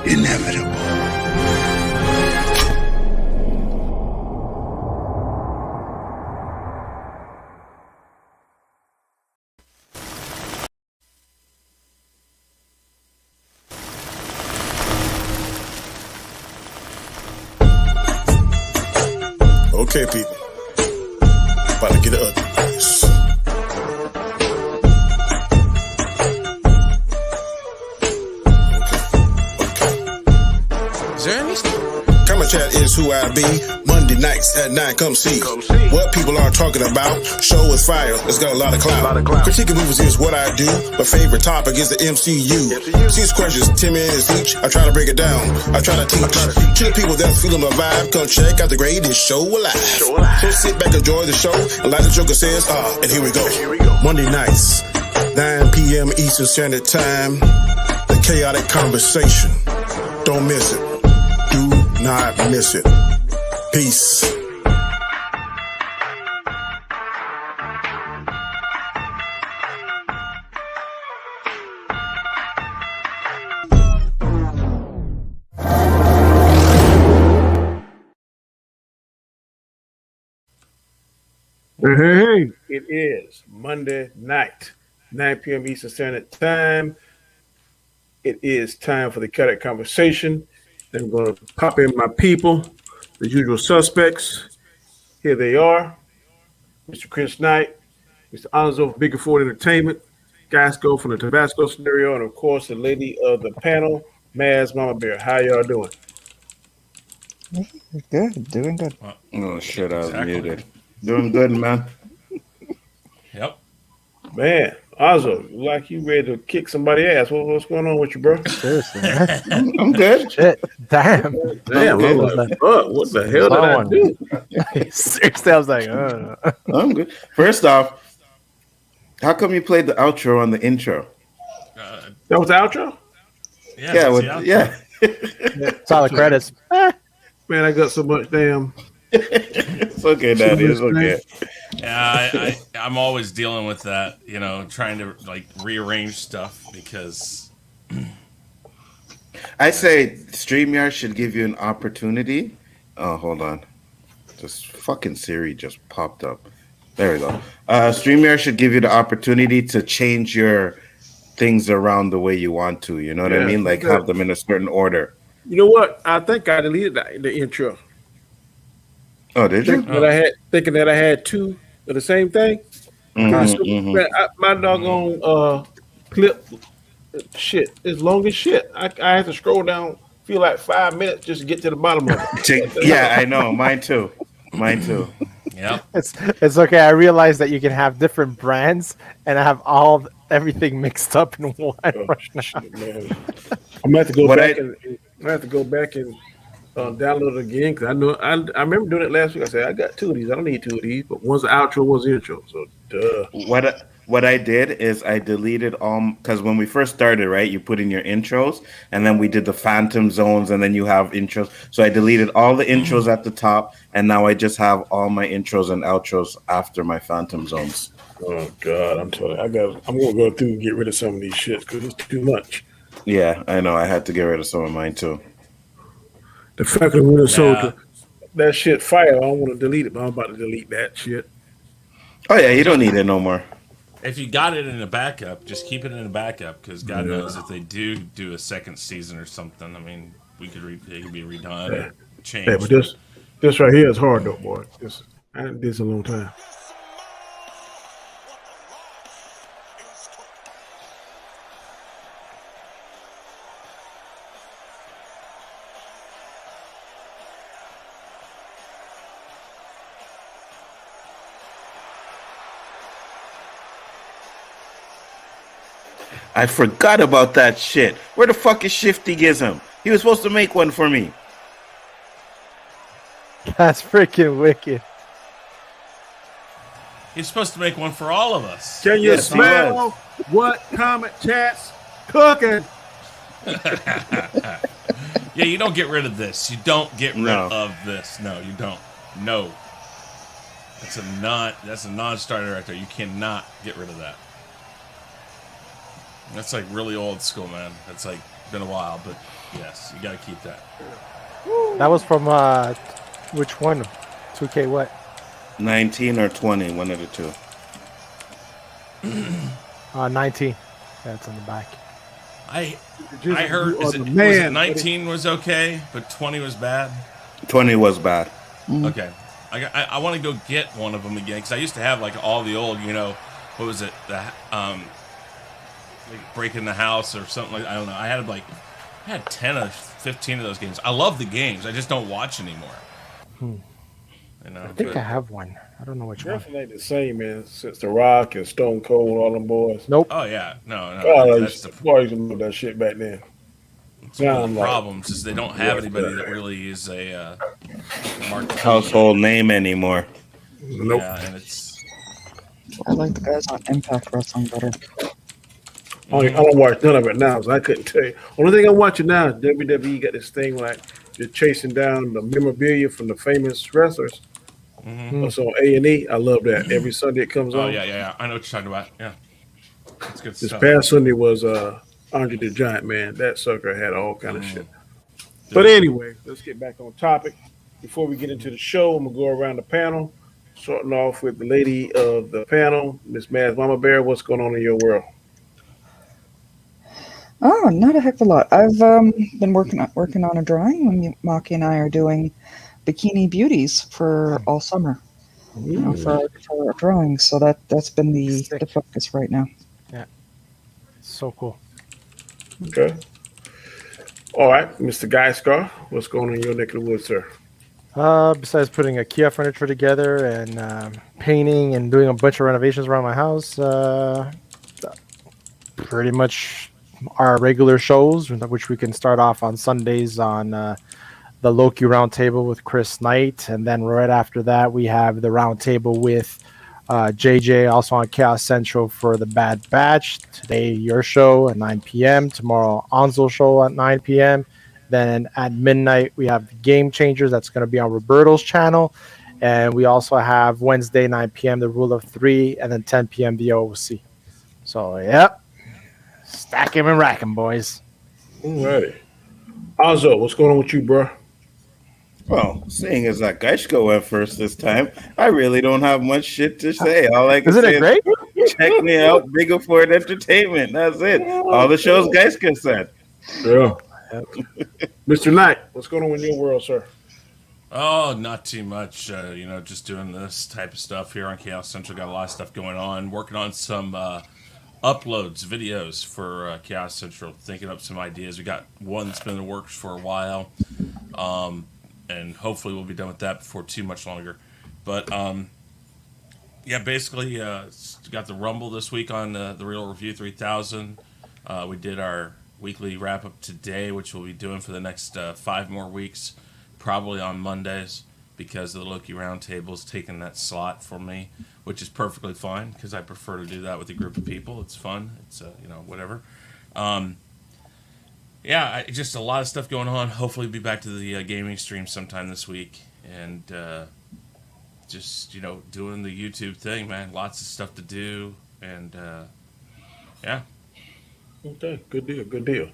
inevitable. Okay, people. About to get it ugly. Come and chat is who I be. Monday nights at 9, come see what people are talking about. Show is fire, it's got a lot of clout. Critiquing movies is what I do. My favorite topic is the MCU. 6 questions, 10 minutes each. I try to break it down. I try to teach. To the people that's feeling my vibe, come check out the greatest show alive. So sit back, enjoy the show, and like the Joker says, and here we go. Monday nights, 9 p.m. Eastern Standard Time. The Khaotic Conversation. Don't miss it. Do not miss it. Peace. Hey, it is Monday night, 9 p.m. Eastern Standard Time. It is time for the Khaotic Conversation. I'm going to pop in my people, the usual suspects. Here they are. Mr. Chris Knight, Mr. Alonzo from Bigger Ford Entertainment, Gasco from the Tabasco Scenario, and of course, the lady of the panel, Maz Mama Bear. How y'all doing? Good, doing good. Oh, shit, I was muted. Doing good, man. Yep. Man, Alonzo, like you ready to kick somebody's ass. What's going on with you, bro? Seriously, man. I'm good. Shit, damn. Damn, Okay. what the hell did I do? Seriously, I was like, I'm good. First off, how come you played the outro on the intro? That was the outro? it's all the credits. Man, I got so much damn. It's okay, Daddy. It's okay. Yeah, I'm always dealing with that, trying to like rearrange stuff because I say StreamYard should give you an opportunity. Oh, hold on. This fucking Siri just popped up. There we go. StreamYard should give you the opportunity to change your things around the way you want to. You know what I mean? Like have them in a certain order. You know what? I think I deleted the intro. Oh, did you? Thinking that I had two of the same thing. My doggone clip shit is long as shit. I have to scroll down, feel like 5 minutes just to get to the bottom of it. Yeah, I know. Mine too. Yep. It's okay. I realized that you can have different brands, and I have everything mixed up in one. Shit, man. I'm gonna have to go back and download it again because I remember doing it last week. I said I got 2 of these. I don't need 2 of these, but one's the outro, one's the intro. So What I did is I deleted all because when we first started, right, you put in your intros, and then we did the phantom zones, and then you have intros. So I deleted all the intros at the top, and now I just have all my intros and outros after my phantom zones. Oh God, I'm telling you, I'm gonna go through and get rid of some of these shit because it's too much. Yeah, I know. I had to get rid of some of mine too. The Falcon Winter Soldier, that shit fire. I don't want to delete it, but I'm about to delete that shit. Oh yeah, you don't need it no more. If you got it in a backup, just keep it in a backup because God knows if they do a second season or something. I mean, it could be redone, changed. Yeah, but this right here is hard though, boy. I did this a long time. I forgot about that shit. Where the fuck is Shifty Gizm? He was supposed to make one for me. That's freaking wicked. He's supposed to make one for all of us. Can you smell what Comet Chat's cooking? Yeah, you don't get rid of this. You don't get rid of this. No, you don't. No. That's a non-starter right there. You cannot get rid of that. That's like really old school, man. That's like been a while, but yes, you got to keep that. That was from which one? 2K what? 19 or 20, one of the two. 19. That's on the back. I You heard are was the it man, 19 was okay, but 20 was bad. 20 was bad. Okay, I want to go get one of them again because I used to have like all the old, what was it, the like breaking the house or something like I don't know. I had 10 or 15 of those games. I love the games. I just don't watch anymore. I think I have one. I don't know which one. Definitely ain't the same, man. Since The Rock and Stone Cold, all them boys. Nope. Oh yeah, no, God, that's the I used to love that shit back then. one Now of I'm the like, problems is they don't have anybody that really is a marquee. Household name anymore. nope. Yeah, and it's I like the guys on Impact Wrestling better. I don't watch none of it now, so I couldn't tell you. Only thing I'm watching now is WWE got this thing like you're chasing down the memorabilia from the famous wrestlers. That's on A&E. I love that. Every Sunday it comes oh on. yeah. I know what you're talking about. Yeah, it's good This stuff. past Sunday was Andre the Giant, man. That sucker had all kind of shit. But anyway, let's get back on topic. Before we get into the show, I'm gonna go around the panel, starting off with the lady of the panel, Miss Maz Mama Bear. What's going on in your world? Oh, not a heck of a lot. I've been working on a drawing. Maki and I are doing bikini beauties for all summer, for our drawings. So that's been the focus right now. Yeah. So cool. Okay. All right, Mr. Guy Scar, what's going on in your neck of the woods, sir? Besides putting IKEA furniture together and painting and doing a bunch of renovations around my house, pretty much our regular shows, which we can start off on Sundays on the Loki Roundtable with Chris Knight, and then right after that we have the Roundtable with JJ, also on Chaos Central for the Bad Batch. Today, your show at 9 p.m. Tomorrow, Anzo's show at 9 p.m. Then at midnight, we have the Game Changers. That's going to be on Roberto's channel. And we also have Wednesday, 9 p.m., the Rule of Three, and then 10 p.m., the OOC. So, yep. Stack him and rack him, boys. All righty. Anzo, what's going on with you, bro? Well, seeing as that Geishko went first this time, I really don't have much shit to say. All I can Isn't say it great? is check me out, Bigger Ford Entertainment. That's it. All the shows Geishko said. Yeah. Mr. Knight, what's going on in your world, sir? Oh, not too much. Just doing this type of stuff here on Chaos Central. Got a lot of stuff going on. Working on some uploads, videos for Chaos Central. Thinking up some ideas. We got one that's been in the works for a while. And hopefully we'll be done with that before too much longer. But, basically, got the Rumble this week on the Real Review 3000. We did our weekly wrap-up today, which we'll be doing for the next 5 more weeks, probably on Mondays, because the Loki Roundtable's taking that slot for me, which is perfectly fine, because I prefer to do that with a group of people. It's fun. It's, whatever. Just a lot of stuff going on. Hopefully be back to the gaming stream sometime this week. And doing the YouTube thing, man. Lots of stuff to do. And, Okay, good deal.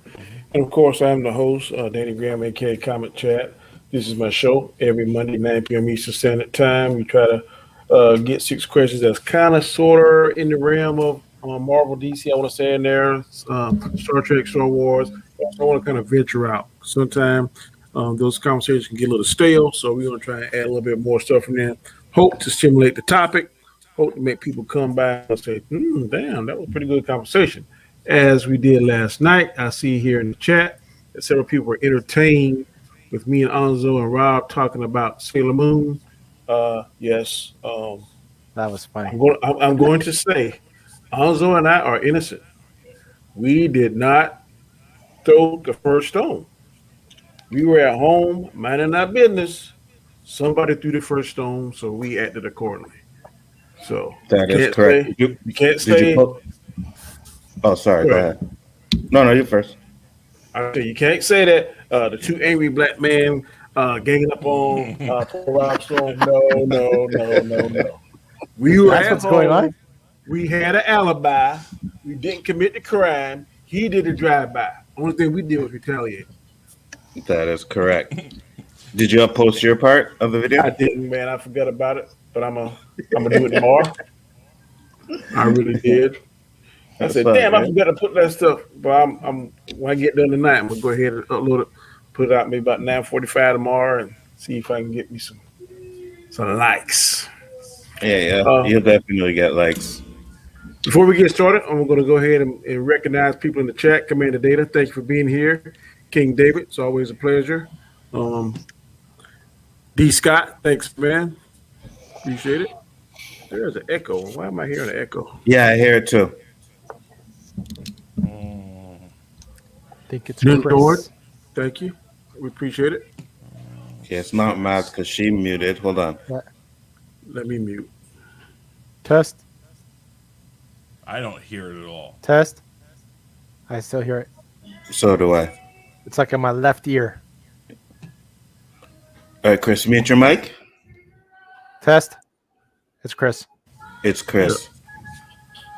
And of course, I'm the host, Danny Graham, aka Comic Chat. This is my show every Monday, 9 p.m. Eastern Standard Time. We try to get 6 questions that's kind of, sort of in the realm of Marvel, DC, I want to say in there, Star Trek, Star Wars. I want to kind of venture out. Sometimes those conversations can get a little stale, so we're going to try and add a little bit more stuff from there. Hope to stimulate the topic. Hope to make people come back and say, damn, that was a pretty good conversation. As we did last night, I see here in the chat that several people were entertained with me and Anzo and Rob talking about Sailor Moon. Yes. That was funny. I'm going to say Anzo and I are innocent. We did not throw the first stone. We were at home minding our business. Somebody threw the first stone, so we acted accordingly. So That is correct. You can't say. Oh, sorry. Go ahead. No, you first. Okay, you can't say that. The 2 angry black men ganging up on Rob Stone. No. We were That's at what's home. going on. We had an alibi. We didn't commit the crime. He did the drive-by. Only thing we did was retaliate. That is correct. Did you post your part of the video? I didn't, man. I forgot about it, but I'm gonna do it tomorrow. I really did. I That's said, fine, damn, I man. forgot to put that stuff. But I'm when I get done tonight, I'm gonna go ahead and upload it, put it out maybe about 9:45 tomorrow, and see if I can get me some likes. Yeah. Uh, You'll definitely get likes. Before we get started, I'm going to go ahead and recognize people in the chat. Commander Data, thank you for being here. King David, it's always a pleasure. D. Scott, thanks, man. Appreciate it. There's an echo. Why am I hearing an echo? Yeah, I hear it too. I think it's Lord, Chris. thank you. We appreciate it. Yeah, it's not Matt because she muted. Hold on. Let me mute. Test. I don't hear it at all. Test. I still hear it. So do I. It's like in my left ear. All right, Chris, mute your mic. Test. It's Chris. It's Chris.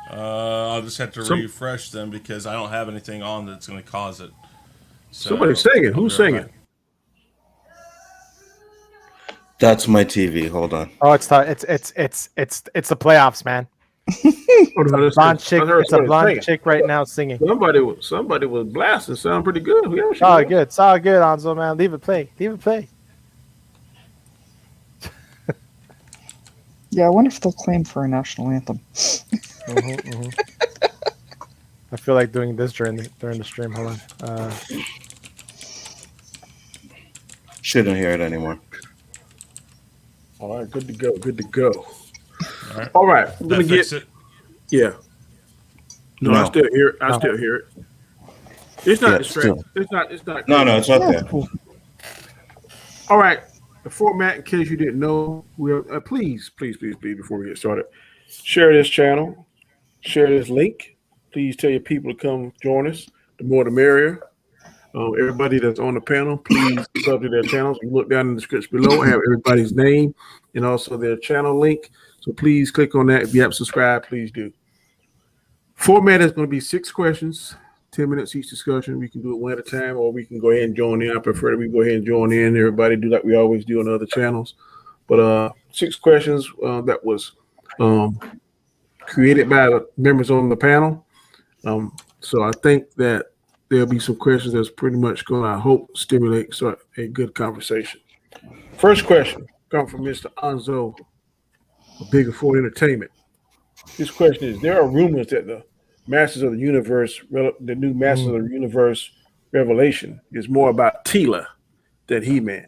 I'll just have to refresh them because I don't have anything on that's going to cause it. So, Somebody's singing. Who's singing? That's my TV. Hold on. Oh, it's the playoffs, man. Oh, no, that's- Blonde chick. I heard It's a somebody blonde singing. chick right now singing. Somebody was blasting. Sound pretty good. Whoever she It's all was. good. It's all good, Anzo, man. Leave it play. Leave it play. Yeah, I wonder if they'll claim for a national anthem. I feel like doing this during the stream. Hold on. Shouldn't hear it anymore. All right, good to go. Good to go. all right. All right, I'm gonna That get. fix it. Yeah. No, No. I still hear it. I still hear it. It's not Yeah, distracting. still. It's not. No, it's not there. All right. The format, in case you didn't know, we'll please, before we get started, share this channel, share this link. Please tell your people to come join us. The more, the merrier. Everybody that's on the panel, please sub to their channels. You look down in the description below. I have everybody's name and also their channel link. So please click on that. If you haven't subscribed, please do. Format is going to be 6 questions, 10 minutes each discussion. We can do it one at a time, or we can go ahead and join in. I prefer that we go ahead and join in. Everybody do like we always do on other channels. But 6 questions that was created by the members on the panel. So I think that there'll be some questions that's pretty much going to, I hope, stimulate a good conversation. First question comes from Mr. Anzo of Bigger Ford Entertainment. His question is: there are rumors that the Masters of the Universe, the new Masters of the Universe revelation, is more about Tila than He-Man.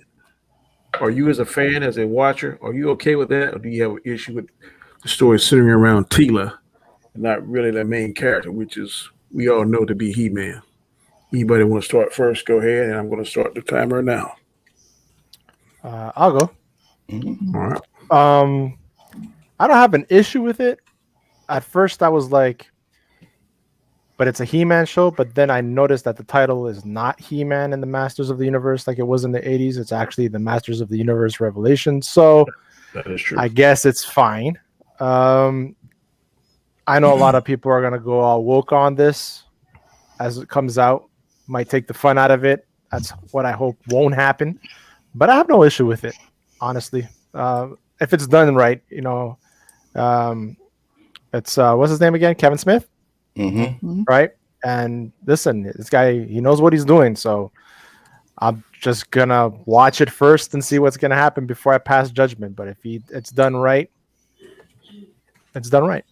Are you, as a fan, as a watcher, are you okay with that, or do you have an issue with the story centering around Tila and not really the main character, which is we all know to be He-Man? Anybody want to start first? Go ahead, and I'm going to start the timer now. I'll go. All right. I don't have an issue with it. At first, I was like, but it's a He-Man show. But then I noticed that the title is not He-Man and the Masters of the Universe like it was in the 80s. It's actually the Masters of the Universe Revelation. So That is true. I guess it's fine. I know a lot of people are going to go all woke on this as it comes out. Might take the fun out of it. That's what I hope won't happen. But I have no issue with it, honestly. If it's done right, it's what's his name again? Kevin Smith, right? And listen, this guy, he knows what he's doing. So I'm just gonna watch it first and see what's gonna happen before I pass judgment. But if it's done right, it's done right.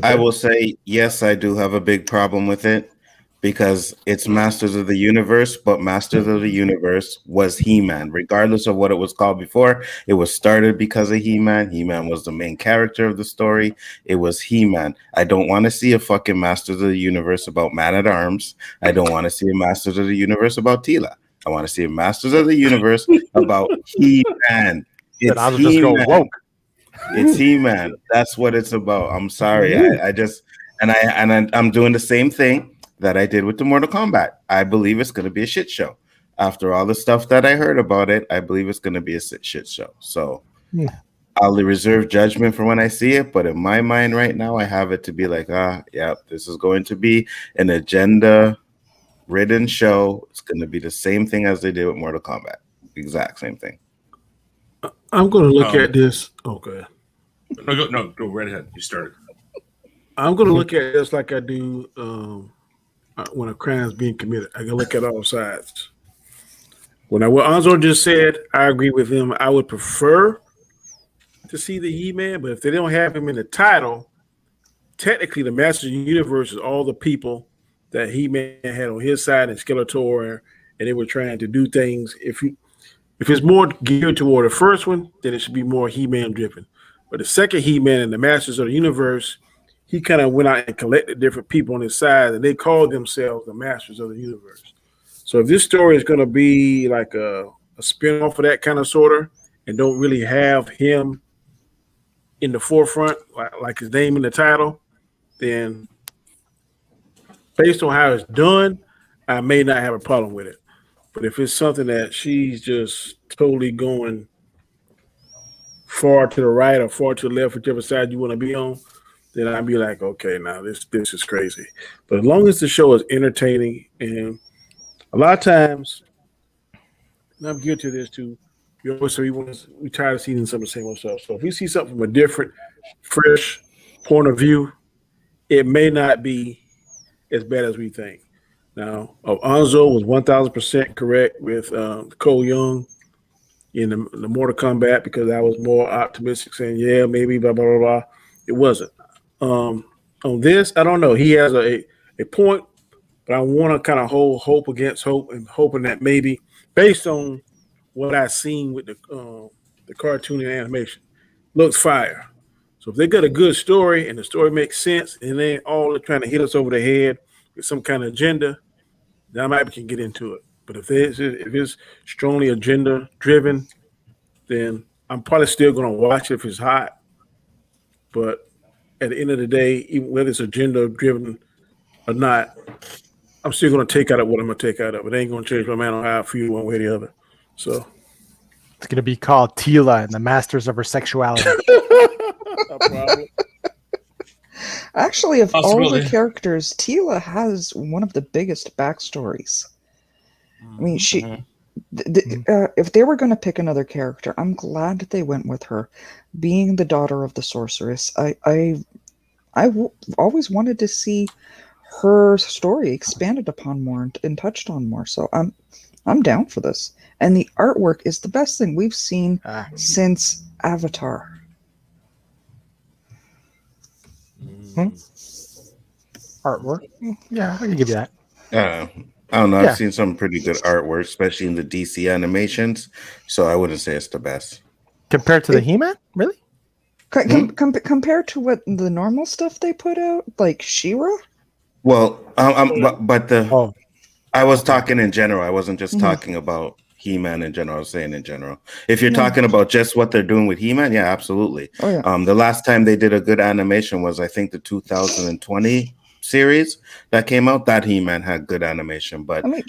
I will say, yes, I do have a big problem with it because it's Masters of the Universe, but Masters of the Universe was He-Man. Regardless of what it was called before, it was started because of He-Man. He-Man was the main character of the story. It was He-Man. I don't want to see a fucking Masters of the Universe about Man-at-Arms. I don't want to see a Masters of the Universe about Tila. I want to see a Masters of the Universe about He-Man. It's I'm just going woke. It's He-Man. That's what it's about. I'm sorry. I'm doing the same thing that I did with the Mortal Kombat. I believe it's going to be a shit show. After all the stuff that I heard about it, I believe it's going to be a shit show. So I'll reserve judgment for when I see it, but in my mind right now, I have it to be like, this is going to be an agenda-ridden show. It's going to be the same thing as they did with Mortal Kombat. Exact same thing. I'm going to look at this. Okay. Go right ahead. You started. I'm going to look at this like I do when a crime is being committed. I can look at all sides. What Anzo just said, I agree with him. I would prefer to see the He-Man, but if they don't have him in the title, technically the Masters of the Universe is all the people that He-Man had on his side and Skeletor, and they were trying to do things. If it's more geared toward the first one, then it should be more He-Man driven. But the second He-Man in the Masters of the Universe, he kind of went out and collected different people on his side, and they called themselves the Masters of the Universe. So if this story is going to be like a spin-off of that kind of sorta, and don't really have him in the forefront, like his name in the title, then based on how it's done, I may not have a problem with it. But if it's something that she's just totally going far to the right or far to the left, whichever side you want to be on, then I'd be like, okay, now this is crazy. But as long as the show is entertaining, and a lot of times, and I'm guilty of this too, we tired of seeing some of the same old stuff. So if we see something from a different, fresh point of view, it may not be as bad as we think. Now, Anzo was 1,000% correct with Cole Young in the Mortal Kombat, because I was more optimistic, saying, yeah, maybe, blah, blah, blah, blah. It wasn't. On this, I don't know. He has a point, but I want to kind of hold hope against hope, and hoping that maybe, based on what I've seen with the cartoon and animation, looks fire. So if they got a good story and the story makes sense, and they all trying to hit us over the head with some kind of agenda, then I might can get into it. But if it's strongly agenda driven, then I'm probably still going to watch it if it's hot. But at the end of the day, even whether it's agenda driven or not, I'm still going to take out of what I'm going to take out of it. It ain't going to change my mind on how I feel one way or the other. So it's going to be called Tila and the Masters of Her Sexuality. Actually, of all the characters, Tila has one of the biggest backstories. I mean, if they were going to pick another character, I'm glad that they went with her, being the daughter of the sorceress. I always wanted to see her story expanded upon more and touched on more. So I'm down for this. And the artwork is the best thing we've seen since Avatar. Artwork? Yeah, I can give you that. I don't know. I've seen some pretty good artwork, especially in the DC animations. So I wouldn't say it's the best. Compared to the He-Man? Really? Compared to what the normal stuff they put out, like She-Ra? Well, I was talking in general. I wasn't just talking about He-Man in general. I was saying in general. If you're talking about just what they're doing with He-Man, yeah, absolutely. Oh, yeah. The last time they did a good animation was, I think, the 2020 series that came out. That He-Man had good animation, but I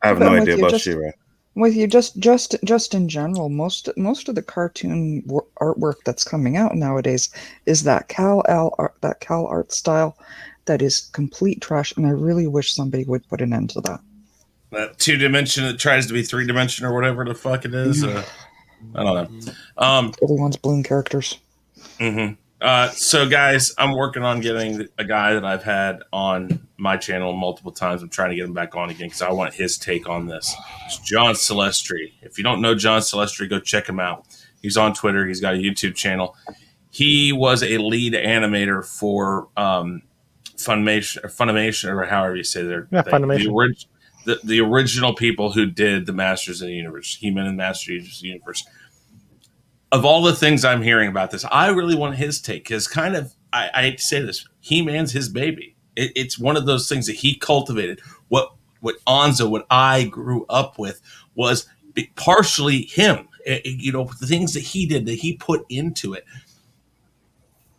have no idea about She-Ra. With you, just in general, most of the cartoon artwork that's coming out nowadays is that Cal art style that is complete trash, and I really wish somebody would put an end to that. That 2-dimension that tries to be 3-dimension or whatever the fuck it is. I don't know. Everyone's balloon characters. Mm-hmm. So, guys, I'm working on getting a guy that I've had on my channel multiple times. I'm trying to get him back on again because I want his take on this. It's John Celestri. If you don't know John Celestri, go check him out. He's on Twitter. He's got a YouTube channel. He was a lead animator for Funimation, or however you say their thing. Funimation. The original people who did the Masters of the Universe, He-Man and Masters of the Universe. Of all the things I'm hearing about this, I really want his take, because I hate to say this, He-Man's his baby. It's one of those things that he cultivated. What I grew up with was partially him. The things that he did, that he put into it.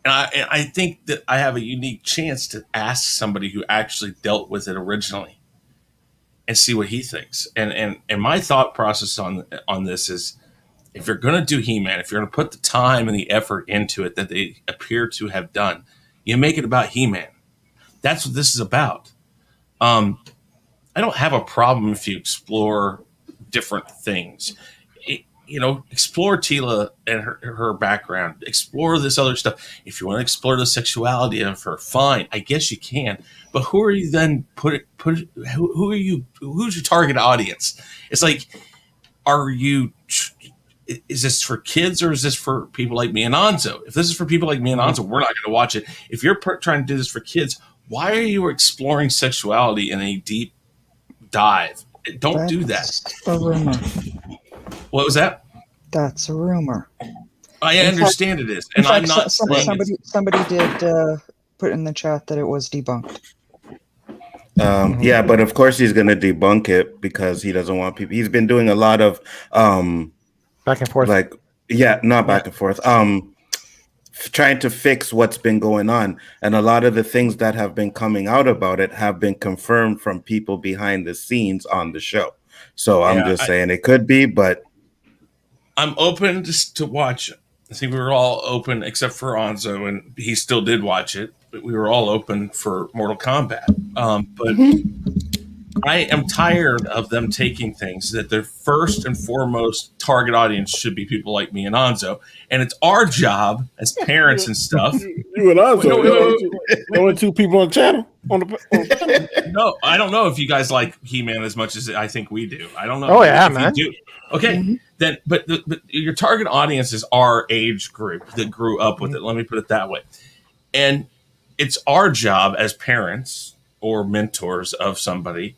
And I think that I have a unique chance to ask somebody who actually dealt with it originally and see what he thinks. And my thought process on this is, if you're going to do He-Man, if you're going to put the time and the effort into it that they appear to have done, you make it about He-Man. That's what this is about. I don't have a problem if you explore different things. Explore Tila and her background. Explore this other stuff. If you want to explore the sexuality of her, fine. I guess you can. But who are you then? Who are you? Who's your target audience? It's like, are you? Is this for kids or is this for people like me and Anzo? If this is for people like me and Anzo, we're not going to watch it. If you're trying to do this for kids, why are you exploring sexuality in a deep dive? Don't do that. That's a rumor. What was that? That's a rumor. I understand it is, and In fact, I'm not saying somebody did put in the chat that it was debunked. Yeah, but of course he's going to debunk it because he doesn't want people. He's been doing a lot of back and forth. Not back and forth. Trying to fix what's been going on, and a lot of the things that have been coming out about it have been confirmed from people behind the scenes on the show. So I'm just saying it could be, but I'm open to watch it. I think we were all open except for Anzo, and he still did watch it. But we were all open for Mortal Kombat. But I am tired of them taking things that their first and foremost target audience should be people like me and Anzo, and it's our job as parents and stuff. You and Anzo, only two people on the channel. No, I don't know if you guys like He-Man as much as I think we do. I don't know. Oh yeah, man. You do. Okay, then, but your target audience is our age group that grew up with it. Let me put it that way, and it's our job as parents or mentors of somebody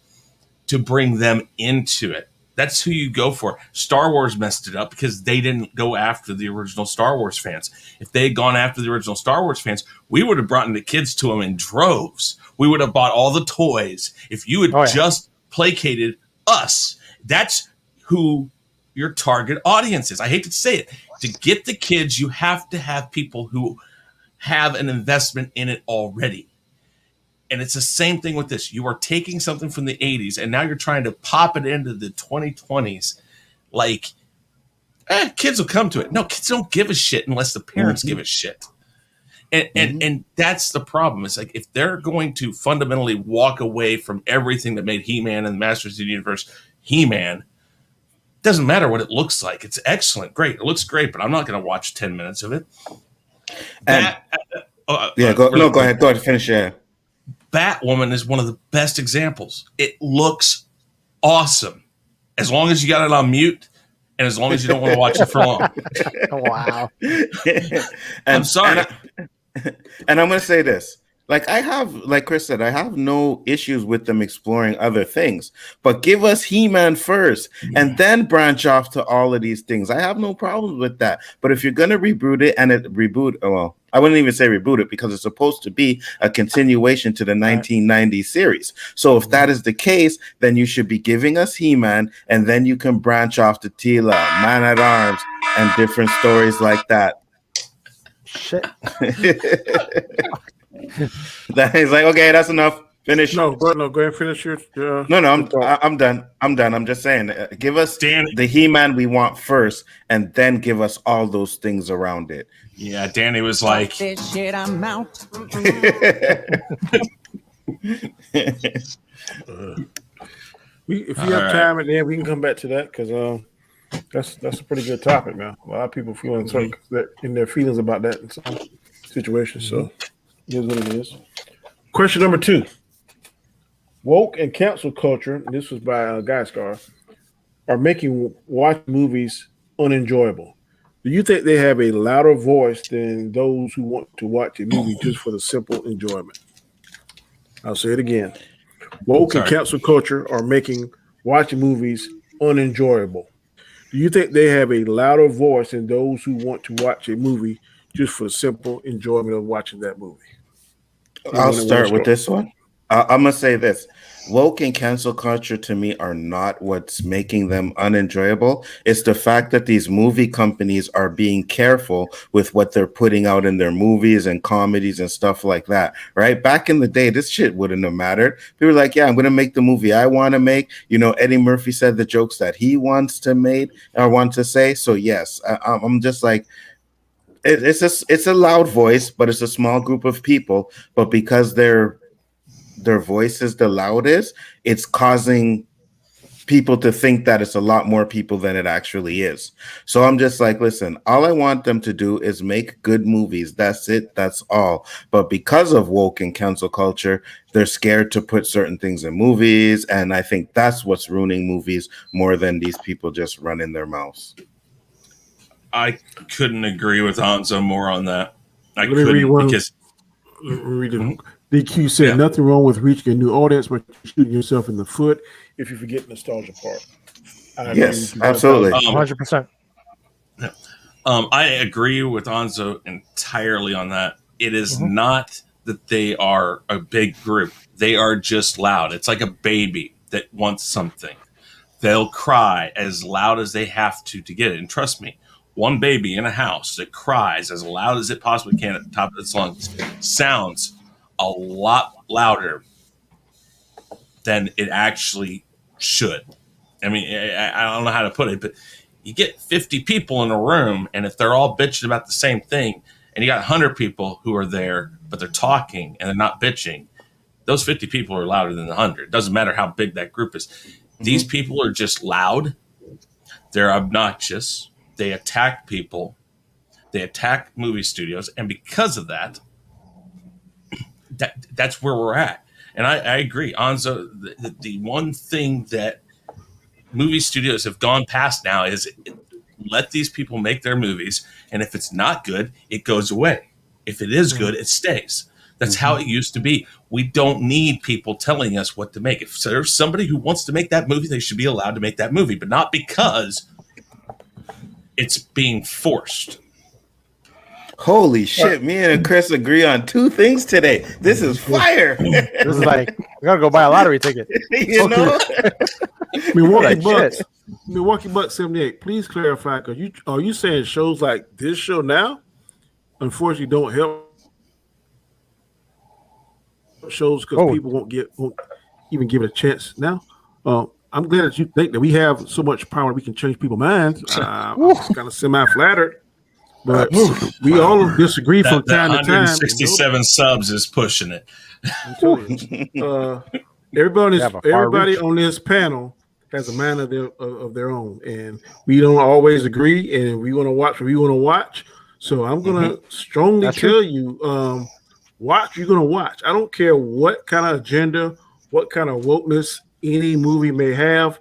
to bring them into it. That's who you go for. Star Wars messed it up because they didn't go after the original Star Wars fans. If they had gone after the original Star Wars fans, we would have brought the kids to them in droves. We would have bought all the toys. If you had just placated us, that's who your target audience is. I hate to say it. To get the kids, you have to have people who have an investment in it already. And it's the same thing with this. You are taking something from the 80s and now you're trying to pop it into the 2020s. Like, kids will come to it. No, kids don't give a shit unless the parents give a shit. And that's the problem. It's like, if they're going to fundamentally walk away from everything that made He-Man and the Masters of the Universe He-Man, doesn't matter what it looks like. It's excellent. Great. It looks great, but I'm not going to watch 10 minutes of it. go ahead. Go ahead. Finish. Yeah. Batwoman is one of the best examples. It looks awesome. As long as you got it on mute and as long as you don't want to watch it for long. Wow. I'm sorry. And I'm going to say this. Like Chris said, I have no issues with them exploring other things, but give us He-Man first and then branch off to all of these things. I have no problems with that. But if you're going to reboot it I wouldn't even say reboot it because it's supposed to be a continuation to the 1990 series. So if that is the case, then you should be giving us He-Man and then you can branch off to Tila, Man-at-Arms, and different stories like that. Shit. He's like, okay, that's enough. Finish. No, go ahead and finish your. I'm done. I'm just saying, give us the He-Man we want first, and then give us all those things around it. Yeah, Danny was like, this shit, I'm out. If you have time, and then we can come back to that because that's a pretty good topic, man. A lot of people feeling in their feelings about that in some situations. So here's what it is. Question number 2: woke and cancel culture. And this was by Guy Scar. Are making watch movies unenjoyable. Do you think they have a louder voice than those who want to watch a movie just for the simple enjoyment? I'll say it again. Woke and cancel culture are making watching movies unenjoyable. Do you think they have a louder voice than those who want to watch a movie just for the simple enjoyment of watching that movie? I'll start with this one. I'm going to say this. woke and cancel culture to me are not what's making them unenjoyable. It's the fact that these movie companies are being careful with what they're putting out in their movies and comedies and stuff like that, right? Back in the day, this shit wouldn't have mattered. People were like, yeah, I'm going to make the movie I want to make. Eddie Murphy said the jokes that he wants to make or want to say. So yes, I'm just like, it's a loud voice, but it's a small group of people. But because their voice is the loudest, it's causing people to think that it's a lot more people than it actually is. So I'm just like, listen, all I want them to do is make good movies. That's it. That's all. But because of woke and cancel culture, they're scared to put certain things in movies. And I think that's what's ruining movies more than these people just running their mouths. I couldn't agree with Hanzo more on that. Let me read one. Because read it. DQ said nothing wrong with reaching a new audience, but shooting yourself in the foot if you forget the nostalgia part. Yes, absolutely. 100%. I agree with Hanzo entirely on that. It is not that they are a big group. They are just loud. It's like a baby that wants something. They'll cry as loud as they have to get it. And trust me, one baby in a house that cries as loud as it possibly can at the top of its lungs sounds a lot louder than it actually should. I mean, I don't know how to put it, but you get 50 people in a room, and if they're all bitching about the same thing, and you got 100 people who are there, but they're talking and they're not bitching, those 50 people are louder than the 100. It doesn't matter how big that group is. These people are just loud. They're obnoxious. They attack people. They attack movie studios. And because of that, that's where we're at. And I agree. Anzo, the one thing that movie studios have gone past now is let these people make their movies. And if it's not good, it goes away. If it is good, it stays. That's how it used to be. We don't need people telling us what to make. If there's somebody who wants to make that movie, they should be allowed to make that movie, but not because it's being forced. Holy shit, me and Chris agree on two things today. This is fire. This is like, we gotta go buy a lottery ticket. You know? Milwaukee Bucks 78. Please clarify, because are you saying shows like this show now, unfortunately, don't help shows because people won't even give it a chance now? I'm glad that you think that we have so much power we can change people's minds. I'm kind of semi-flattered. But we all disagree from time to time. 167 subs is pushing it. Everybody on this panel has a mind of their own, and we don't always agree. And we want to watch what we want to watch. So I'm gonna strongly tell you, watch. You're gonna watch. I don't care what kind of agenda, what kind of wokeness any movie may have.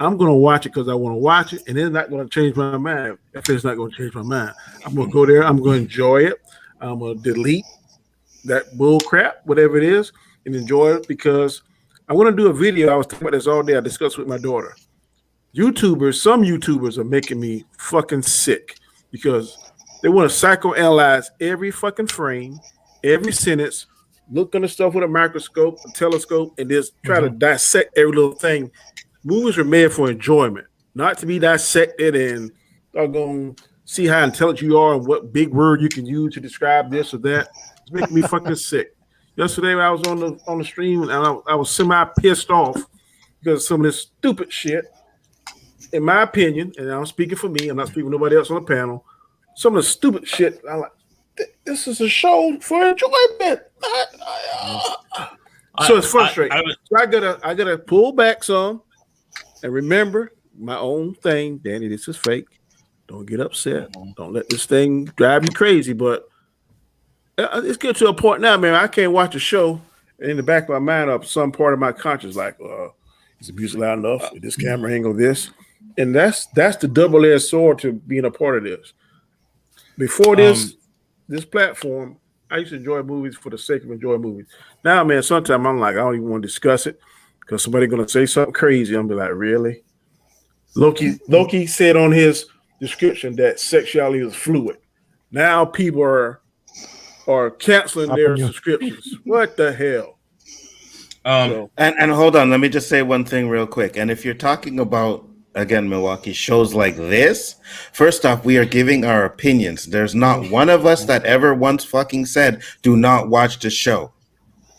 I'm going to watch it because I want to watch it, and it's not going to change my mind. If it's not going to change my mind, I'm going to go there. I'm going to enjoy it. I'm going to delete that bull crap, whatever it is, and enjoy it because I want to do a video. I was talking about this all day. I discussed with my daughter. Some YouTubers are making me fucking sick because they want to psychoanalyze every fucking frame, every sentence, look on the stuff with a microscope, a telescope, and just try to dissect every little thing. Movies are made for enjoyment, not to be dissected and going to see how intelligent you are and what big word you can use to describe this or that. It's making me fucking sick. Yesterday, I was on the stream and I was semi pissed off because of some of this stupid shit. In my opinion, and I'm speaking for me, I'm not speaking for nobody else on the panel. Some of the stupid shit. I'm like, this is a show for enjoyment. So it's frustrating. So I gotta pull back some. And remember, my own thing, Danny, this is fake. Don't get upset. Don't let this thing drive you crazy. But it's getting to a point now, man, I can't watch a show and in the back of my mind up some part of my conscience like, is the music loud enough? Is this camera angle this? And that's the double-edged sword to being a part of this. Before this platform, I used to enjoy movies for the sake of enjoying movies. Now, man, sometimes I'm like, I don't even want to discuss it. Because somebody's going to say something crazy. I'm going to be like, really? Loki said on his description that sexuality is fluid. Now people are canceling their subscriptions. What the hell? So And hold on, let me just say one thing real quick. And if you're talking about again Milwaukee shows like this, first off, we are giving our opinions. There's not one of us that ever once fucking said, "Do not watch the show."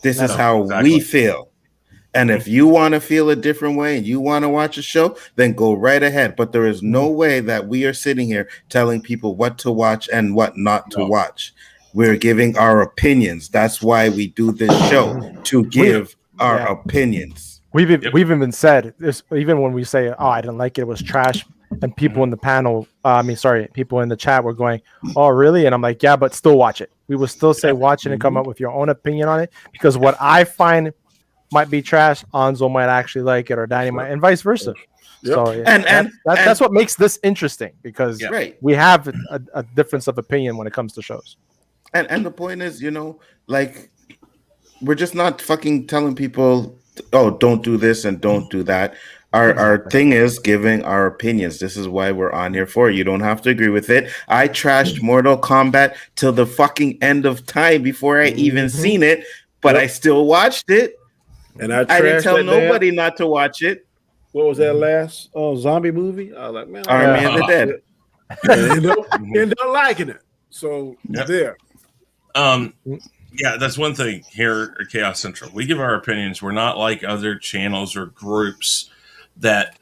This is No, how we exactly. feel. And if you want to feel a different way and you want to watch a show, then go right ahead. But there is no way that we are sitting here telling people what to watch and what not to No. watch. We're giving our opinions. That's why we do this show, to give our yeah. opinions. We've Yep. even said this, even when we say, "Oh, I didn't like it; it was trash," and people in the panel, people in the chat were going, "Oh, really?" And I'm like, "Yeah, but still watch it." We will still say, "Watch it and come up with your own opinion on it," because what I find might be trash, Anzo might actually like it, or Danny might, and vice versa. Yep. So yeah, And that's what makes this interesting, because right. we have a difference of opinion when it comes to shows. And the point is, like, we're just not fucking telling people, "Oh, don't do this and don't do that." Our thing is giving our opinions. This is why we're on here for. You don't have to agree with it. I trashed Mortal Kombat till the fucking end of time before I even seen it, but I still watched it. and I didn't tell that nobody damn, not to watch it. what was that last zombie movie? I was like, man, Army of the Dead. and end up liking it. So Yep. there. Yeah, that's one thing here at Chaos Central. We give our opinions. We're not like other channels or groups that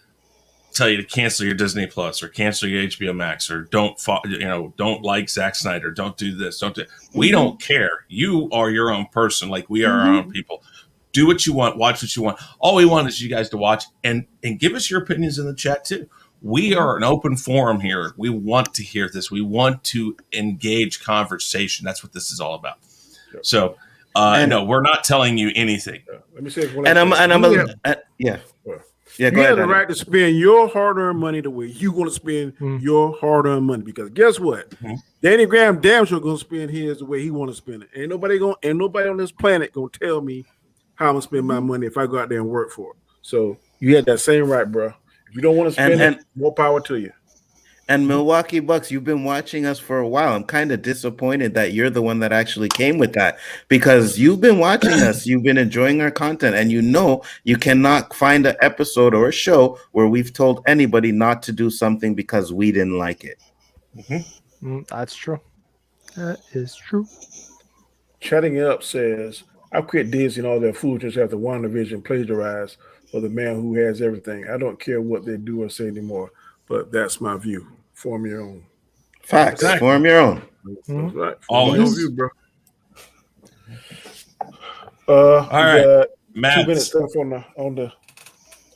tell you to cancel your Disney Plus or cancel your HBO Max or don't like Zack Snyder. Don't do this. Don't do. We don't care. You are your own person, like we are our own people. Do what you want. Watch what you want. All we want is you guys to watch and give us your opinions in the chat too. We are an open forum here. We want to hear this. We want to engage conversation. That's what this is all about. So, no, we're not telling you anything. Let me say it. Yeah. You Go have ahead. the right to spend your hard-earned money the way you want to spend your hard-earned money. Because guess what? Danny Graham damn sure gonna spend his the way he want to spend it. Ain't nobody on this planet gonna tell me how I'm gonna spend my money if I go out there and work for it. So you had that same right, bro. If you don't want to spend it, more power to you. And Milwaukee Bucks, you've been watching us for a while. I'm kind of disappointed that you're the one that actually came with that, because you've been watching us, you've been enjoying our content, and you cannot find an episode or a show where we've told anybody not to do something because we didn't like it. That's true. That is true. Chatting It Up says, I quit Disney and all their foolishness after WandaVision plagiarized for the man who has everything. I don't care what they do or say anymore, but that's my view. Form your own. Facts. Exactly. Form your own. That's right. Always. Form your own view, bro. All right, got Matt. 2 minutes left on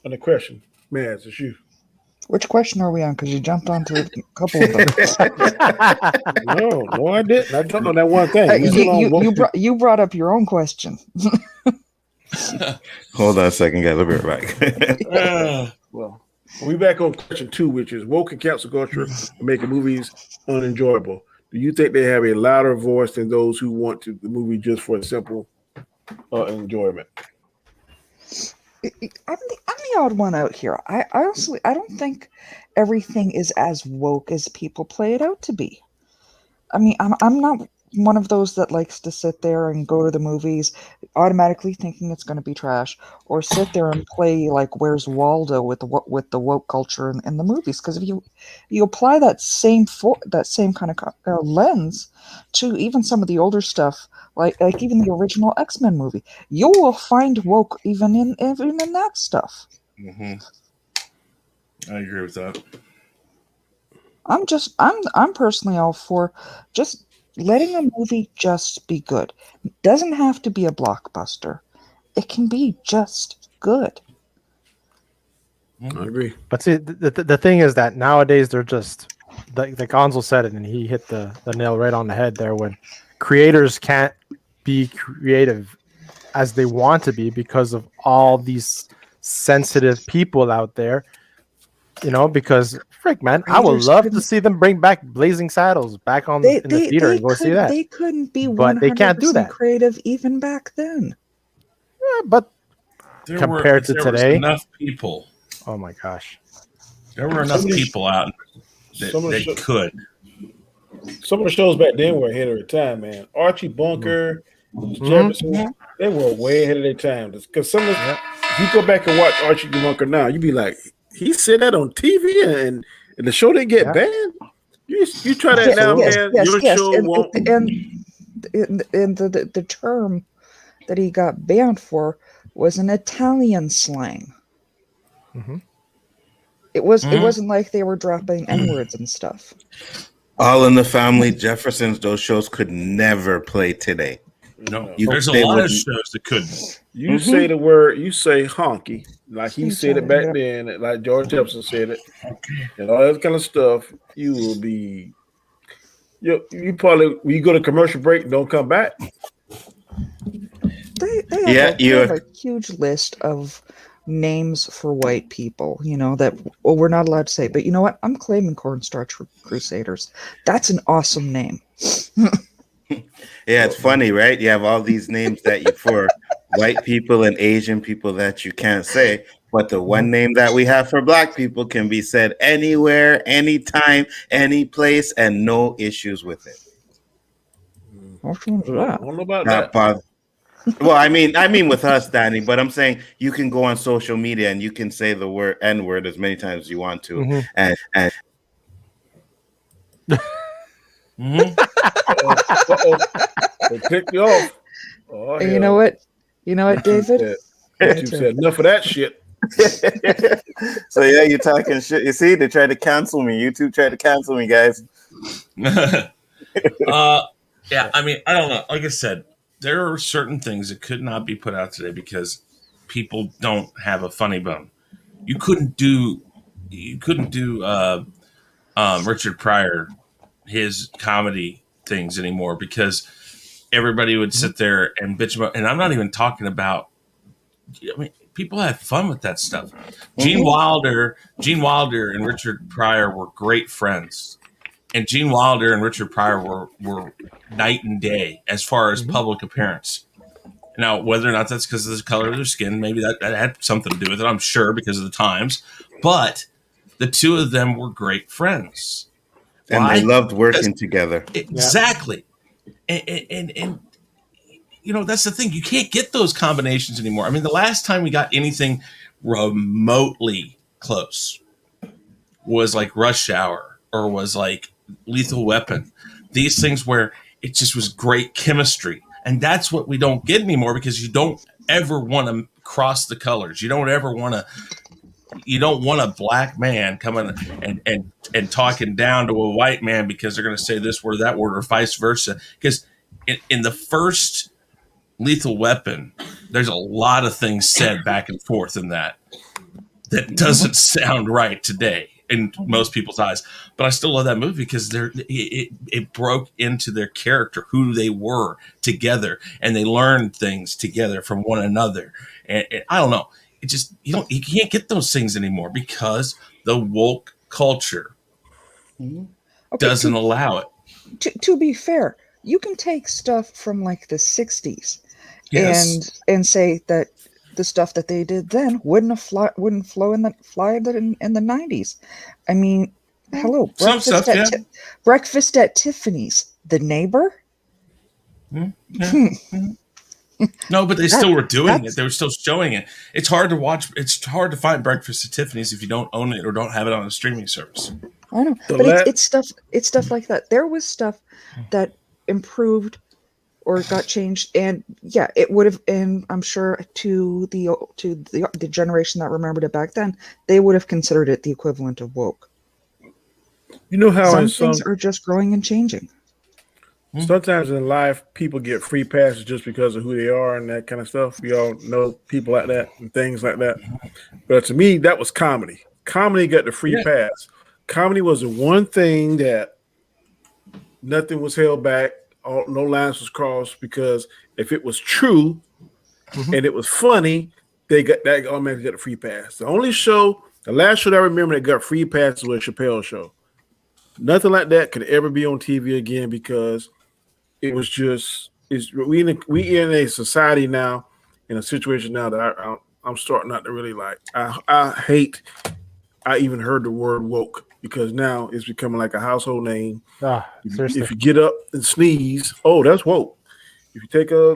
the question. Mads, it's you. Which question are we on? Because you jumped onto a couple of them. No, I didn't. I jumped on that one thing. You brought up your own question. Hold on a second, guys. I'll be right back. Well, we back on question 2, which is woke and cancel culture making movies unenjoyable. Do you think they have a louder voice than those who want the movie just for a simple enjoyment? I'm the odd one out here. I honestly don't think everything is as woke as people play it out to be. I mean, I'm not one of those that likes to sit there and go to the movies automatically thinking it's going to be trash, or sit there and play like Where's Waldo with the woke culture in the movies. Because if you apply that same kind of lens to even some of the older stuff, like even the original X-Men movie, you will find woke even in that stuff. I agree with that. I'm personally all for just letting a movie just be good. It doesn't have to be a blockbuster. It can be just good. I agree. But see, the thing is that nowadays they're just, the Gonzo said it, and he hit the nail right on the head there, when creators can't be creative as they want to be because of all these sensitive people out there. Because frick, man, I would love to see them bring back Blazing Saddles back in the theater and go see that. They couldn't be 100% but they can't do that. creative even back then. Yeah, but compared to today, was enough people. Oh my gosh, there were enough people out that could. Some of the shows back then were ahead of their time, man. Archie Bunker Jefferson, they were way ahead of their time. Because some of if you go back and watch Archie Bunker now, you'd be like, he said that on TV and the show didn't get banned. You try that now, Yes, man. yes, Your yes, show won't. and the term that he got banned for was an Italian slang. It wasn't like they were dropping N-words and stuff. All in the Family, Jeffersons, those shows could never play today. No, there's a lot of shows that couldn't. You say the word, you say honky, like he said it back Yeah. then, like George Jefferson said it, and all that kind of stuff. You will be, you probably when you go to commercial break, and don't come back. They have a huge list of names for white people, that we're not allowed to say. But you know what? I'm claiming Cornstarch Crusaders. That's an awesome name. Yeah, it's funny, right? You have all these names that you for white people and Asian people that you can't say, but the one name that we have for black people can be said anywhere, anytime, any place, and no issues with it. Which one's that? I don't know about Not that. bother. Well, I mean with us, Danny, but I'm saying you can go on social media and you can say the word N-word as many times as you want to, and They picked you off. Oh, And you know what? You know what, David? YouTube said enough of that shit. So yeah, you're talking shit. You see, they tried to cancel me. YouTube tried to cancel me, guys. Yeah, I mean, I don't know. Like I said, there are certain things that could not be put out today because people don't have a funny bone. You couldn't do Richard Pryor, his comedy things anymore because everybody would sit there and bitch about. And I'm not even talking about. I mean, people had fun with that stuff. Gene Wilder, and Richard Pryor were great friends. And Gene Wilder and Richard Pryor were night and day as far as public appearance. Now, whether or not that's because of the color of their skin, maybe that had something to do with it, I'm sure, because of the times. But the two of them were great friends. And they loved working together. Exactly. And that's the thing. You can't get those combinations anymore. I mean, the last time we got anything remotely close was like Rush Hour or was like Lethal Weapon. These things where it just was great chemistry. And that's what we don't get anymore because you don't ever want to cross the colors. You don't want a black man coming and talking down to a white man because they're going to say this word, that word, or vice versa. Because in the first Lethal Weapon, there's a lot of things said back and forth in that doesn't sound right today in most people's eyes. But I still love that movie because it broke into their character, who they were together, and they learned things together from one another. And I don't know. It just you can't get those things anymore because the woke culture doesn't allow it. To be fair, you can take stuff from like the 60s and say that the stuff that they did then wouldn't flow in the 90s. I mean, hello, Breakfast at Tiffany's, The Neighbor. No, but they still were doing it. They were still showing it. It's hard to watch. It's hard to find Breakfast at Tiffany's if you don't own it or don't have it on a streaming service. I know, but it's stuff like that. There was stuff that improved or got changed, and yeah, it would have. And I'm sure to the generation that remembered it back then, they would have considered it the equivalent of woke. You know how some things are just growing and changing. Sometimes in life, people get free passes just because of who they are and that kind of stuff. We all know people like that and things like that. But to me, that was comedy. Comedy got the free pass. Comedy was the one thing that nothing was held back. No lines was crossed because if it was true and it was funny, they automatically got a free pass. The last show that I remember that got free passes was Chappelle's show. Nothing like that could ever be on TV again because it was just we in a society now, in a situation now that I'm starting not to really like. I hate I even heard the word woke because now it's becoming like a household name. If you get up and sneeze, oh, that's woke. if you go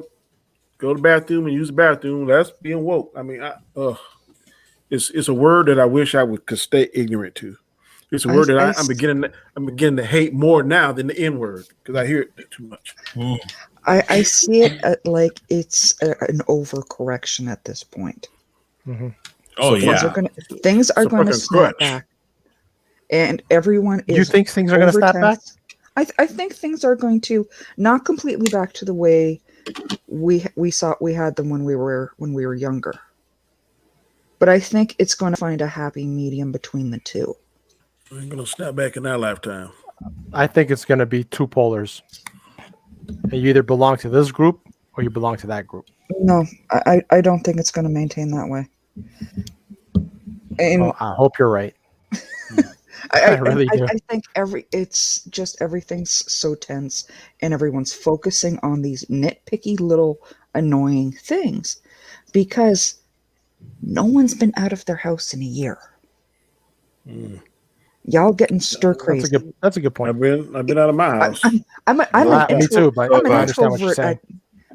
to the bathroom and use the bathroom, that's being woke. I mean, it's a word that I wish could stay ignorant to. It's a I, word that I, I'm beginning to hate more now than the N word because I hear it too much. Mm. I see it like it's an overcorrection at this point. Mhm. Oh Things are yeah. gonna things It's are a going to fucking snap crutch. back, and everyone You is think things are going to over snap back? tense. I think things are going to not completely back to the way we had them when we were younger, but I think it's going to find a happy medium between the two. We ain't gonna snap back in our lifetime. I think it's going to be two polars. And you either belong to this group or you belong to that group. No, I don't think it's going to maintain that way. And Well, I hope you're right. I really do. I think it's just everything's so tense, and everyone's focusing on these nitpicky little annoying things because no one's been out of their house in a year. Mm. Y'all getting stir That's a crazy. good. That's a good point. I've been out of my house. I'm an Me too, but I'm an I understand what you're introvert saying.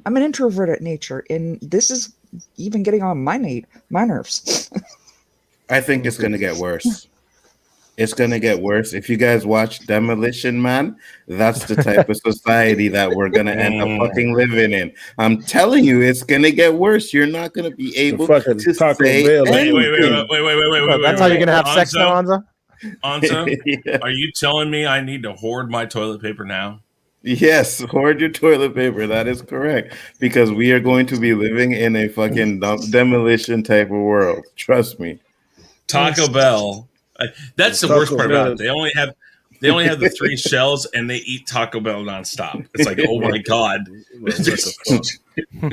I'm an introvert at nature, and this is even getting on my nerves. I think it's gonna get worse. It's gonna get worse. If you guys watch Demolition Man, that's the type of society that we're gonna end up fucking living in. I'm telling you, it's gonna get worse. You're not gonna be The able fucking to Taco say Bell. anything. That's how you're going to have sex now, Anza, Anza? Yeah. are you telling me I need to hoard my toilet paper now? Yes, hoard your toilet paper. That is correct. Because we are going to be living in a fucking demolition type of world. Trust me. Taco Bell. That's the worst Taco part Bell about it. is They only have the three shells, and they eat Taco Bell nonstop. It's like, oh my god. what the fuck?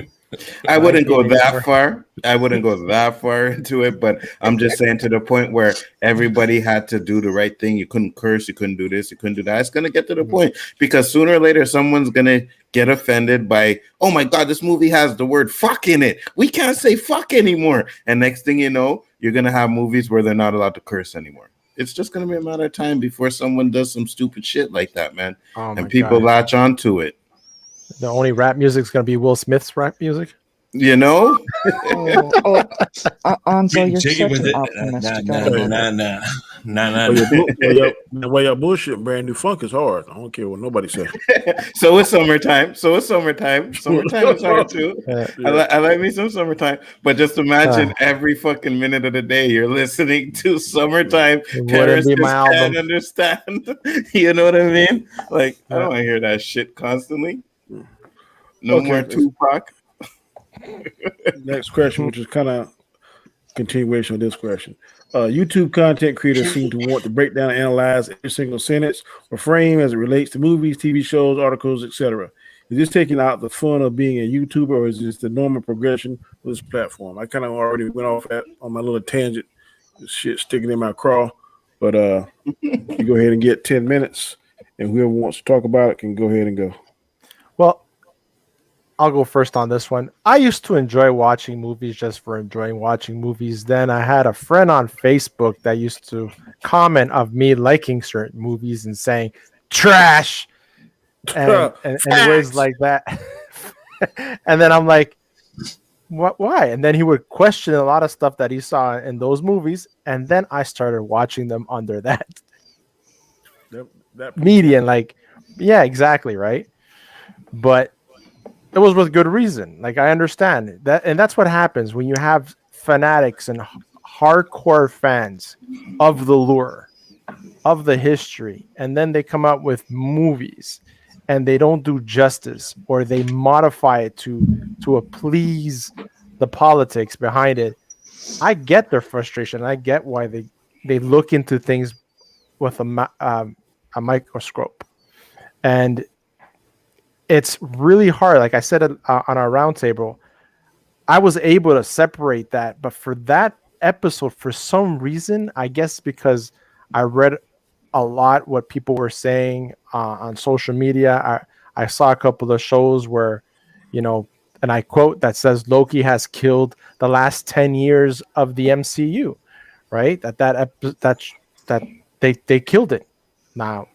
I wouldn't go that anymore. far. I wouldn't go that far into it, but I'm just saying to the point where everybody had to do the right thing. You couldn't curse, you couldn't do this, you couldn't do that. It's gonna get to the point because sooner or later someone's gonna get offended by, oh my god, this movie has the word fuck in it. We can't say fuck anymore. And next thing you know, you're gonna have movies where they're not allowed to curse anymore. It's just gonna be a matter of time before someone does some stupid shit like that, man. Oh my And people God. latch onto it. The only rap music is going to be Will Smith's rap music. You know? Anzo, you're Jiggy such with an it. optimist. You Nah, gotta love nah, it. nah, nah, nah, Well, nah. your bullshit brand new funk is hard. I don't care what nobody says. So it's summertime. Summertime is hard too. Uh, I like me some summertime. But just imagine every fucking minute of the day you're listening to summertime. It wouldn't Parents be just my can't album. understand. You know what I mean? Like, I Yeah. don't want to hear that shit constantly. No Okay. more Tupac. Next question, which is kind of continuation of this question. YouTube content creators seem to want to break down and analyze every single sentence or frame as it relates to movies, TV shows, articles, etc. Is this taking out the fun of being a YouTuber, or is this the normal progression of this platform? I kind of already went off on my little tangent, this shit sticking in my craw. But you go ahead and get 10 minutes, and whoever wants to talk about it can go ahead and go. Well, I'll go first on this one. I used to enjoy watching movies just for enjoying watching movies. Then I had a friend on Facebook that used to comment of me liking certain movies and saying trash and words like that. And then I'm like, what? Why? And then he would question a lot of stuff that he saw in those movies, and then I started watching them under that That median. Like, yeah, exactly, right. But it was with good reason. Like, I understand that, and that's what happens when you have fanatics and hardcore fans of the lure, of the history, and then they come out with movies and they don't do justice, or they modify it to please the politics behind it. I get their frustration. I get why they look into things with a microscope, and it's really hard. Like I said on our roundtable, I was able to separate that, but for that episode, for some reason, I guess because I read a lot what people were saying on social media. I saw a couple of shows where, and I quote, that says Loki has killed the last 10 years of the MCU, right? That they killed it. Now,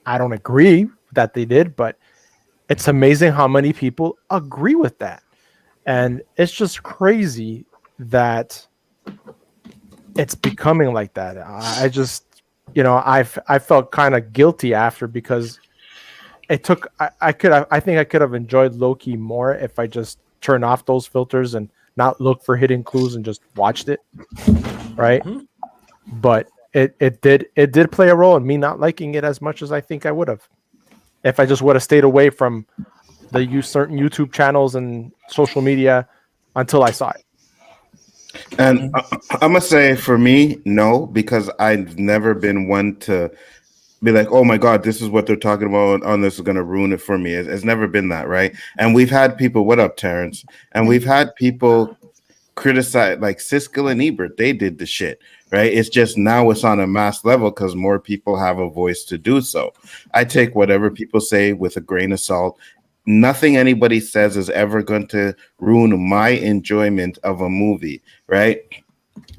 I don't agree that they did, but it's amazing how many people agree with that. And it's just crazy that it's becoming like that. I just, I felt kind of guilty after because it took. I think I could have enjoyed Loki more if I just turned off those filters and not look for hidden clues and just watched it, right? But it did play a role in me not liking it as much as I think I would have if I just would have stayed away from certain YouTube channels and social media until I saw it. And I'm gonna say for me, no, because I've never been one to be like, oh my god, this is what they're talking about on this is gonna ruin it for me. It's never been that, right? And we've had people, what up, Terrence? And we've had people criticize like Siskel and Ebert, they did the shit, right? It's just now it's on a mass level because more people have a voice to do so. I take whatever people say with a grain of salt. Nothing anybody says is ever going to ruin my enjoyment of a movie, right?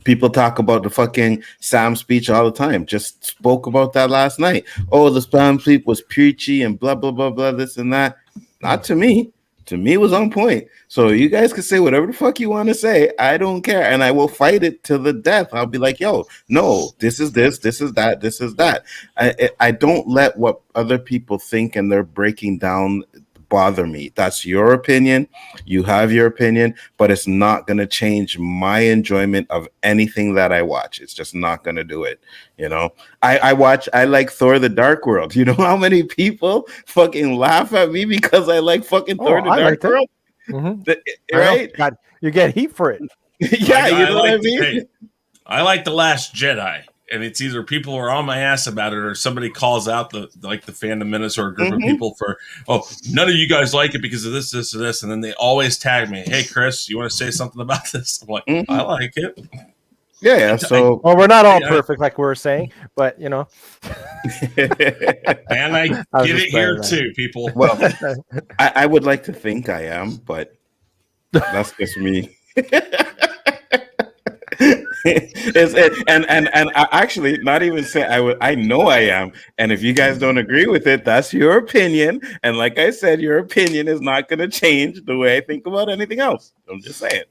People talk about the fucking Sam speech all the time. Just spoke about that last night. Oh, the Sam speech was preachy and blah, blah, blah, blah, this and that. Not to me. To me, it was on point. So you guys can say whatever the fuck you want to say. I don't care. And I will fight it to the death. I'll be like, yo, no, this is this is that, this is that. I don't let what other people think and they're breaking down bother me. That's your opinion. You have your opinion, but it's not going to change my enjoyment of anything that I watch. It's just not going to do it. I like Thor the Dark World. You know how many people fucking laugh at me because I like fucking Thor the Dark World? Mm-hmm. Right? God, you get heat for it. Yeah, you know what I mean? Hey, I like The Last Jedi. And it's either people are on my ass about it or somebody calls out the fandom minutes or a group of people for, none of you guys like it because of this, this, or this. And then they always tag me, hey, Chris, you want to say something about this? I'm like, I like it. Yeah, so... Well, we're not all perfect like we were saying, but, And I get it here too, people. Well, I would like to think I am, but that's just me. and I actually not even say I know I am, and if you guys don't agree with it, that's your opinion, and like I said, your opinion is not going to change the way I think about anything else. I'm just saying.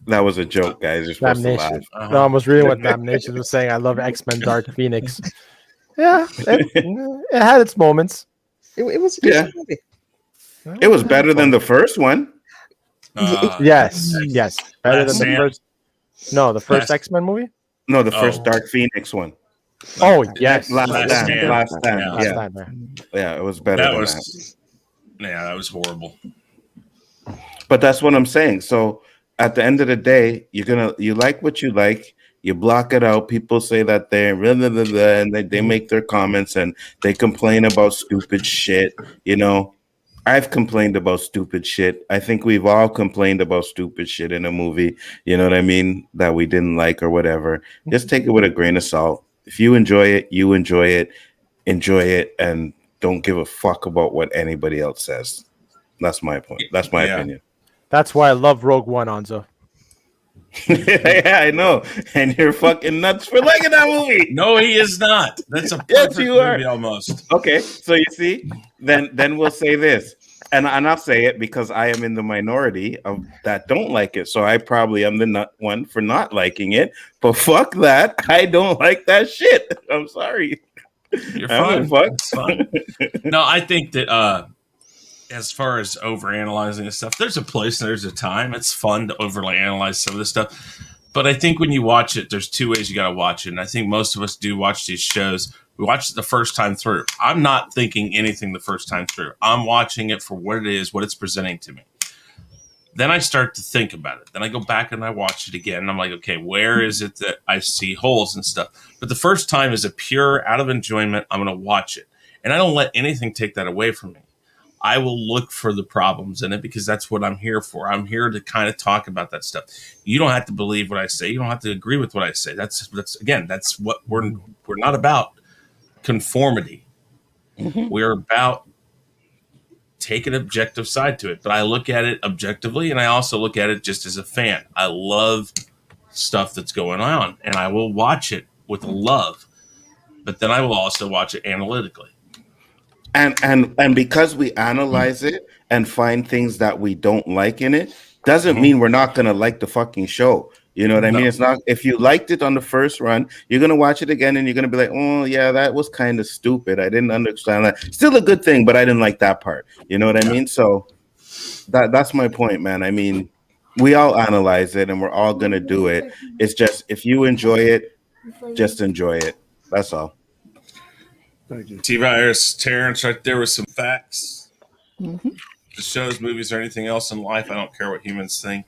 That was a joke, guys. You're supposed to laugh. No, I was reading what Damnation was saying. I love X-Men Dark Phoenix. Yeah, it had its moments. It was a decent movie. It was better than the first one. Yes. Better than the first. No, the first X-Men movie. No, the first Dark Phoenix one. Oh yes, Last Stand. Yeah, it was better. That was horrible. But that's what I'm saying. So at the end of the day, you like what you like. You block it out. People say that they're and they make their comments and they complain about stupid shit. I've complained about stupid shit. I think we've all complained about stupid shit in a movie, you know what I mean, that we didn't like or whatever. Just take it with a grain of salt. If you enjoy it, enjoy it, and don't give a fuck about what anybody else says. That's my point. That's my opinion. That's why I love Rogue One, Anzo. Yeah, I know. And you're fucking nuts for liking that movie. No, he is not. That's a perfect movie almost. Okay, so you see, then we'll say this. And I'll say it because I am in the minority of that don't like it. So I probably am the one for not liking it. But fuck that. I don't like that shit. I'm sorry. You're fine. It's fine. No, I think that as far as overanalyzing this stuff, there's a place and there's a time. It's fun to overly analyze some of this stuff. But I think when you watch it, there's two ways you got to watch it. And I think most of us do watch these shows. We watch it the first time through. I'm not thinking anything the first time through. I'm watching it for what it is, what it's presenting to me. Then I start to think about it. Then I go back and I watch it again. And I'm like, okay, where is it that I see holes and stuff? But the first time is a pure out of enjoyment. I'm going to watch it. And I don't let anything take that away from me. I will look for the problems in it because that's what I'm here for. I'm here to kind of talk about that stuff. You don't have to believe what I say. You don't have to agree with what I say. That's what we're not about conformity. Mm-hmm. We're about take an objective side to it. But I look at it objectively, and I also look at it just as a fan. I love stuff that's going on, and I will watch it with love. But then I will also watch it analytically. And because we analyze it and find things that we don't like in it, doesn't mean we're not gonna like the fucking show. You know what I mean? No. It's not, if you liked it on the first run, you're gonna watch it again and you're gonna be like, oh yeah, that was kind of stupid. I didn't understand that. Still a good thing, but I didn't like that part. You know what I mean? So that's my point, man. I mean, we all analyze it and we're all gonna do it. It's just if you enjoy it, just enjoy it. That's all. Thank you. T-Virus, Terrence, right there with some facts. Hmm. The shows, movies, or anything else in life, I don't care what humans think.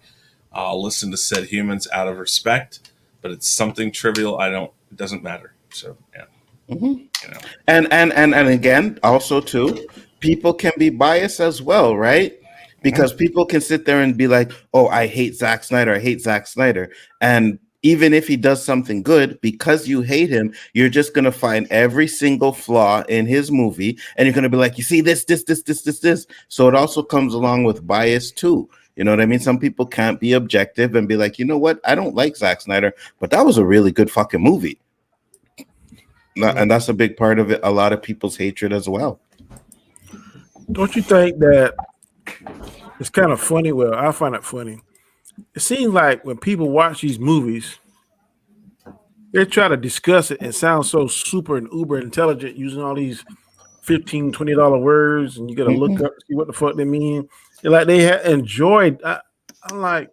I'll listen to said humans out of respect, but it's something trivial. It doesn't matter. So, yeah, Mhm. you know. And again, also too, people can be biased as well, right? Because people can sit there and be like, "Oh, I hate Zack Snyder. I hate Zack Snyder," and even if he does something good, because you hate him, you're just gonna find every single flaw in his movie, and you're gonna be like, "You see this." So it also comes along with bias too. You know what I mean? Some people can't be objective and be like, you know what? I don't like Zack Snyder, but that was a really good fucking movie. And that's a big part of it. A lot of people's hatred as well. Don't you think that it's kind of funny? Well, I find it funny. It seems like when people watch these movies, they try to discuss it and sound so super and uber intelligent using all these $15, $20 words, and you got to look Mhm. up see what the fuck they mean. They're like they enjoyed. I'm like,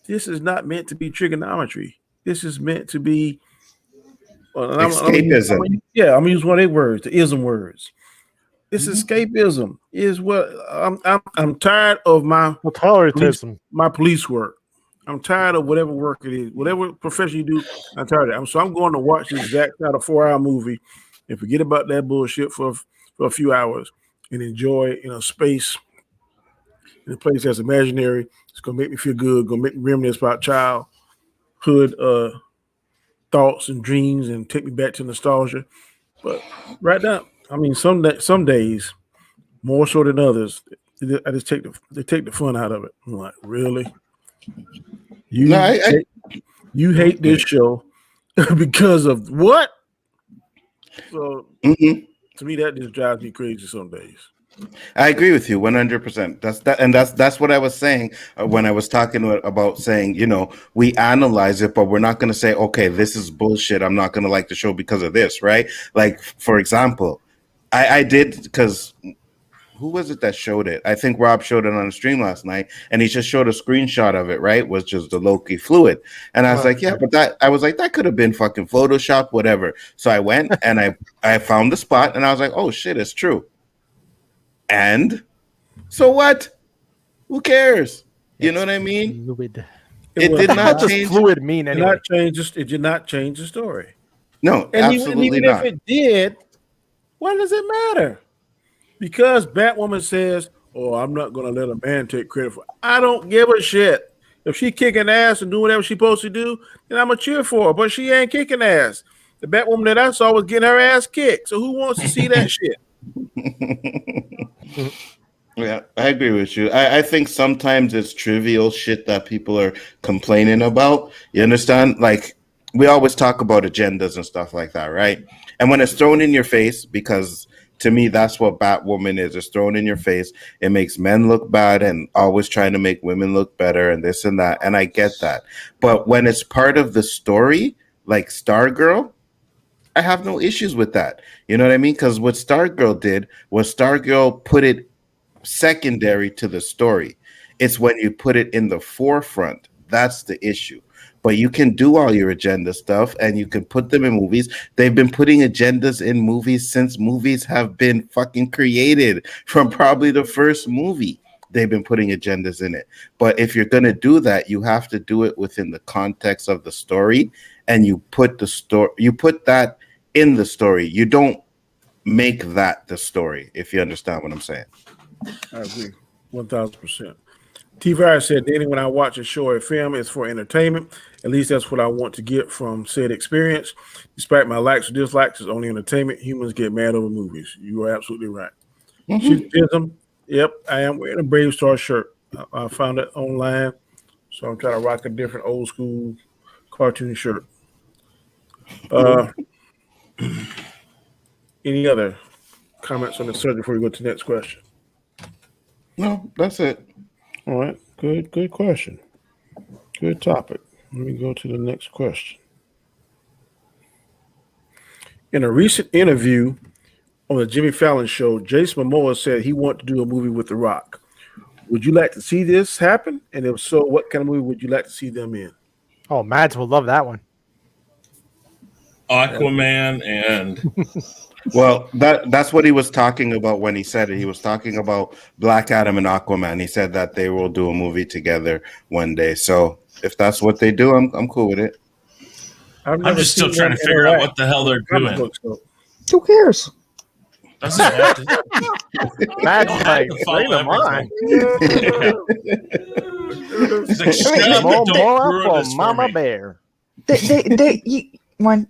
this is not meant to be trigonometry. This is meant to be. Well, and Escapism. I'm gonna use one of their words, the ism words. This escapism is what I'm tired of Well, toleratism. my police work. I'm tired of whatever work it is, whatever profession you do. I'm tired of it. So I'm going to watch this exact kind of 4 hour movie and forget about that bullshit for a few hours and enjoy space in a place that's imaginary. It's gonna make me feel good. Gonna make me reminisce about childhood thoughts and dreams and take me back to nostalgia. But right now, I mean, some days more so than others, I just take the fun out of it. I'm like, really? No, You you hate this show because of what? So mhm. to me, that just drives me crazy some days. I agree with you 100%. That's what I was saying when I was talking about saying, we analyze it, but we're not going to say, okay, this is bullshit. I'm not going to like the show because of this, right? Like, for example, I did, because who was it that showed it? I think Rob showed it on the stream last night, and he just showed a screenshot of it, right? Was just the Loki fluid. And I was like, yeah, but that could have been fucking Photoshop, whatever. So I went and I found the spot, and I was like, oh shit, it's true. And so what? Who cares? You know what I mean? Fluid. It Well, did What not does change. fluid mean anyway? it did not change the story. No, And absolutely even if not. it did, what does it matter? Because Batwoman says, "Oh, I'm not going to let a man take credit for." I don't give a shit. If she kicking ass and doing whatever she's supposed to do, then I'm a cheer for her. But she ain't kicking ass. The Batwoman that I saw was getting her ass kicked. So who wants to see that shit? Yeah, I agree with you. I think sometimes it's trivial shit that people are complaining about. You understand? Like, we always talk about agendas and stuff like that, right? And when it's thrown in your face, because to me, that's what Batwoman is. It's thrown in your face. It makes men look bad and always trying to make women look better and this and that. And I get that. But when it's part of the story, like Stargirl, I have no issues with that. You know what I mean? Because what Stargirl did was Stargirl put it secondary to the story. It's when you put it in the forefront that's the issue. But you can do all your agenda stuff and you can put them in movies. They've been putting agendas in movies since movies have been fucking created, from probably the first movie. They've been putting agendas in it. But if you're going to do that, you have to do it within the context of the story, and you put that in the story. You don't make that the story, if you understand what I'm saying. I agree, 1,000%. T-Virus said, Danny, when I watch a show or film, it's for entertainment. At least that's what I want to get from said experience. Despite my likes or dislikes, it's only entertainment. Humans get mad over movies. You are absolutely right. Shootism. Yep, I am wearing a Brave Star shirt. I found it online, so I'm trying to rock a different old school cartoon shirt. Uh, any other comments on the subject before we go to the next question? No, that's it. All right, good question. Good topic. Let me go to the next question. In a recent interview on the Jimmy Fallon show, Jason Momoa said he wanted to do a movie with The Rock. Would you like to see this happen? And if so, what kind of movie would you like to see them in? Oh, Mads will love that one. Aquaman and Well, that's what he was talking about when he said it. He was talking about Black Adam and Aquaman. He said that they will do a movie together one day. So if that's what they do, I'm cool with it. I've I'm never just still seen trying them to figure out interact what the hell in they're comic doing. books, though. Who cares? Doesn't have to. Mads don't is have like, to follow bring them on. He's like, I mean, shut up and don't More ruin for this for Mama me. Bear.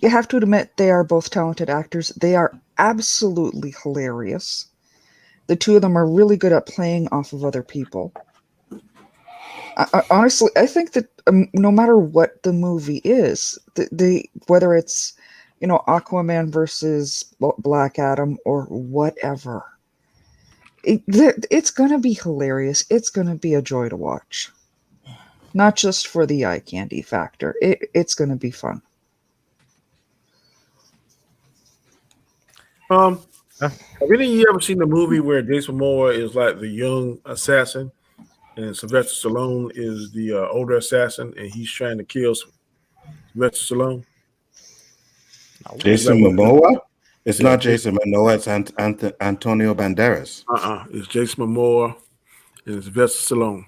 You have to admit they are both talented actors. They are absolutely hilarious. The two of them are really good at playing off of other people. Honestly, I think that no matter what the movie is, whether it's Aquaman versus Black Adam or whatever, it's gonna be hilarious. It's gonna be a joy to watch. Not just for the eye candy factor. It's gonna be fun. Have Huh? any of you ever seen the movie where Jason Momoa is like the young assassin and Sylvester Stallone is the older assassin and he's trying to kill Sylvester Stallone? He's Jason like working. Momoa? It's Yeah, not Jason Momoa. It's Antonio Banderas. It's Jason Momoa and it's Sylvester Stallone.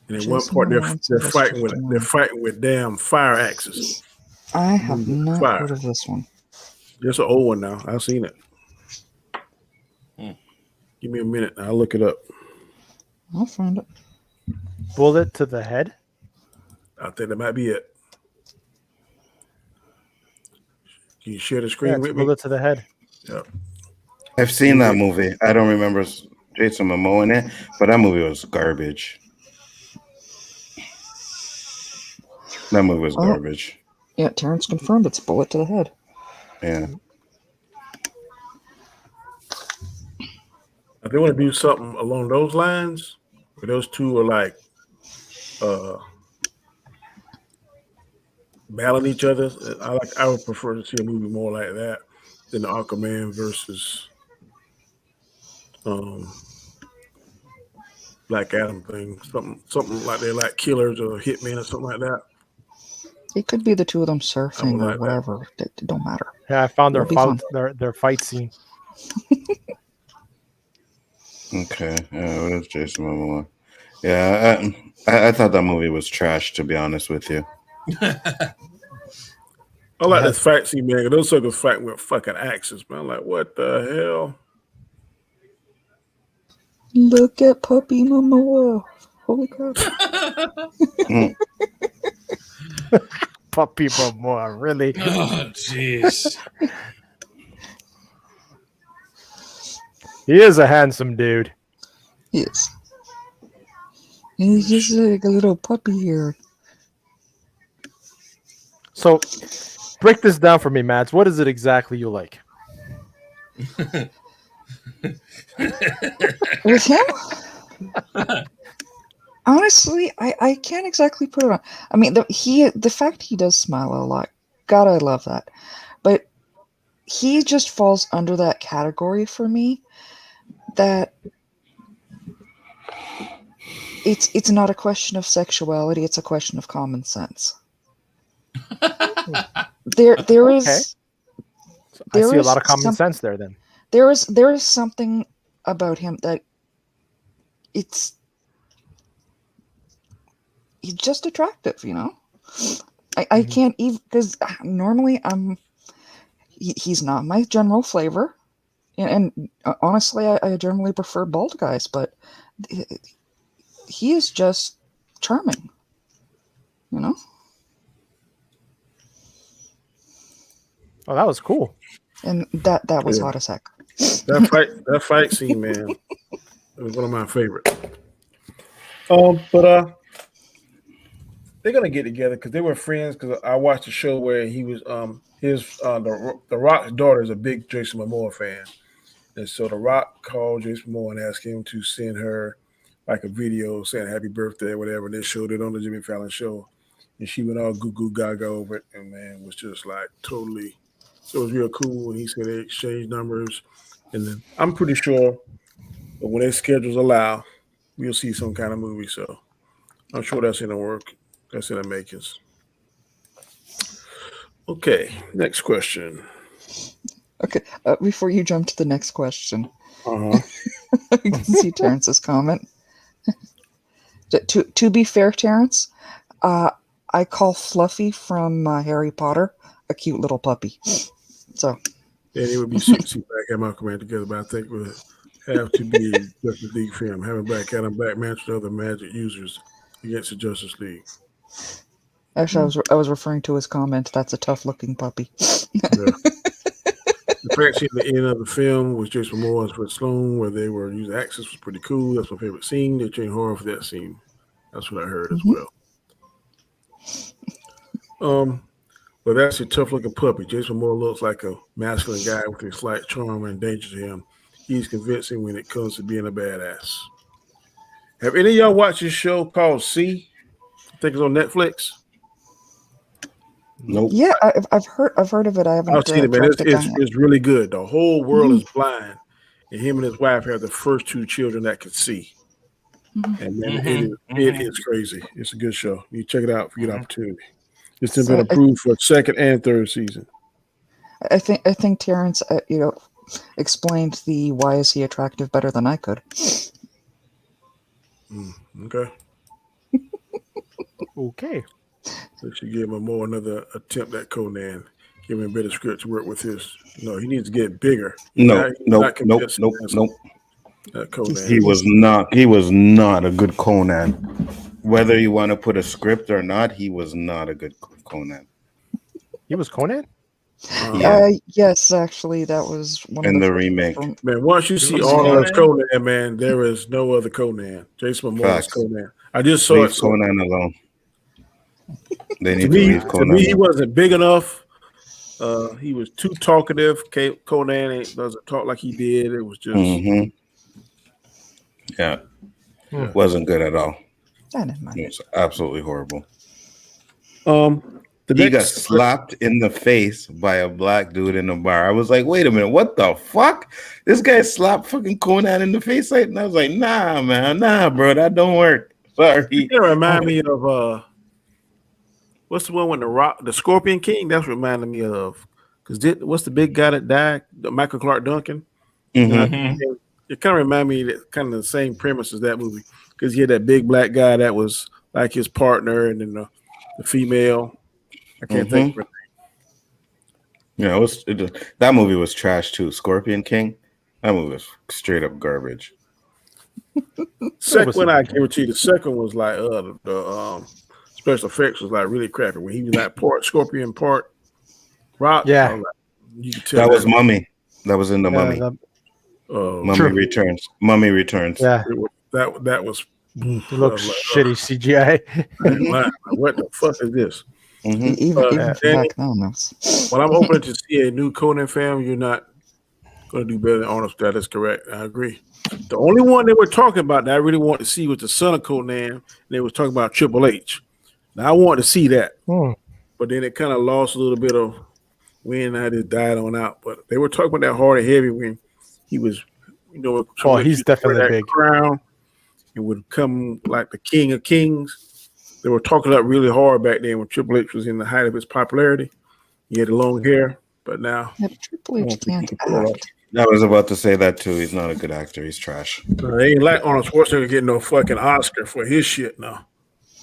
And at one Jason part Momoa and Sylvester they're Stallone. fighting with damn fire axes. I have Moving not fire. heard of this one. It's an old one now. I've seen it. Give me a minute. I'll look it up. I'll find it. Bullet to the head. I think that might be it. Can you share the Yeah, screen it's with me? bullet to the head. Yeah. I've seen that movie. I don't remember Jason Momoa in it, but that movie was garbage. That movie was Oh. garbage. Yeah, Terrence confirmed it's bullet to the head. Yeah. If they want to do something along those lines, where those two are like battling each other, I would prefer to see a movie more like that than the Aquaman versus Black Adam thing. Something like they're like killers or hitmen or something like that. It could be the two of them I surfing would or like that. whatever. It don't matter. Yeah, I found It'll be fun. their fight scene. Okay. What is Jason Momoa? Yeah, I thought that movie was trash, to be honest with you. I like this fight scene, man. Those suckers fighting with fucking axes, man. Like, what the hell? Look at Puppy Momoa. Holy crap. Puppy Momoa, really? Oh, jeez. He is a handsome dude. Yes. He's just like a little puppy here. So, break this down for me, Mads. What is it exactly you like? With him? Honestly, I can't exactly put it on. I mean, the fact he does smile a lot, God, I love that. But he just falls under that category for me. That it's not a question of sexuality; it's a question of common sense. There is. I see a is lot of common some- sense there. Then There is something about him that he's just attractive, I can't even, because normally he's not my general flavor, and honestly, I generally prefer bald guys, but he is just charming, Oh, that was cool. and that was Yeah. hot as heck. That fight scene, man, it was one of my favorites. But they're gonna get together because they were friends. Because I watched the show where he was the Rock's daughter is a big Jason Momoa fan, And so The Rock called Jason Momoa and asked him to send her like a video saying happy birthday or whatever. And they showed it on the Jimmy Fallon show. And she went all goo goo gaga over it. And man, was just like totally, it was real cool. And he said they exchanged numbers. And then I'm pretty sure that when their schedules allow, we'll see some kind of movie. So I'm sure that's in the work. That's in the makings. Okay, next question. Okay, before you jump to the next question, Uh-huh. I can see Terrence's comment. To be fair, Terrence, I call Fluffy from Harry Potter a cute little puppy. So And it would be sick to see Black Adam and Aquaman together, but I think it would have to be a Justice League film, having Black Adam back match the other Magic users against the Justice League. actually, I was referring to his comment. That's a tough looking puppy. Yeah. The fact scene at the end of the film was Jason Momoa and Fred Sloan, where they were using axes, was pretty cool. That's my favorite scene. They changed horror for that scene. That's what I heard as well. But that's a tough looking puppy. Jason Momoa looks like a masculine guy with a slight charm and danger to him. He's convincing when it comes to being a badass. Have any of y'all watched this show called C? I think it's on Netflix. Nope. Yeah, I've heard of it. I haven't. I've seen it, man. tracked it down yet. It's really good. The whole world is blind, and him and his wife have the first two children that can see. And man, it is crazy. It's a good show. You check it out if you get an opportunity. It's been approved for second and third season. I think Terrence, explained the why is he attractive better than I could. Okay. Okay. They should give him another attempt at Conan. Give him a better script to work with his. No, he needs to get bigger. Nope. Conan. He was not a good Conan. Whether you want to put a script or not, he was not a good Conan. He was Conan? Yes, actually, that was one in of the remake. Man, once you see all of Conan, man, there is no other Conan. Jason Momoa's Conan. I just saw it. Conan alone. They need to leave Conan. To me, he wasn't big enough. He was too talkative. Conan doesn't talk like he did. It was just wasn't good at all. I didn't mind. It was absolutely horrible. He got slapped in the face by a black dude in a bar. I was like, wait a minute, what the fuck? This guy slapped fucking Conan in the face. And I was like, nah, man, bro, that don't work. Sorry. It remind me of what's the one with the Scorpion King? That's what reminded me of. Because what's the big guy that died? Michael Clark Duncan. Mm-hmm. It kind of reminded me that kind of the same premise as that movie. Because he had that big black guy that was like his partner, and then the female. I can't think of it. Yeah, that movie was trash too. Scorpion King. That movie was straight up garbage. Second one, I guarantee the second was like the special effects was like really crappy. When he was like part Scorpion, part Rock. Yeah, like, you could tell that was Mummy. That was in the Mummy. Mummy Returns. Mummy Returns. Yeah, that was. It looks shitty CGI. What the fuck is this? Even back then, well, I'm hoping to see a new Conan film. You're not going to do better than Arnold. That is correct. I agree. The only one they were talking about that I really wanted to see was the son of Conan. And they was talking about Triple H. Now I wanted to see that, but then it kind of lost a little bit of when I just died on out. But they were talking about that hard and heavy when he was, he's definitely big. Crown. It would come like the King of Kings. They were talking up really hard back then when Triple H was in the height of his popularity. He had the long hair, but now Triple H can't act. I was about to say that too. He's not a good actor. He's trash. They ain't like Arnold Schwarzenegger getting no fucking Oscar for his shit now.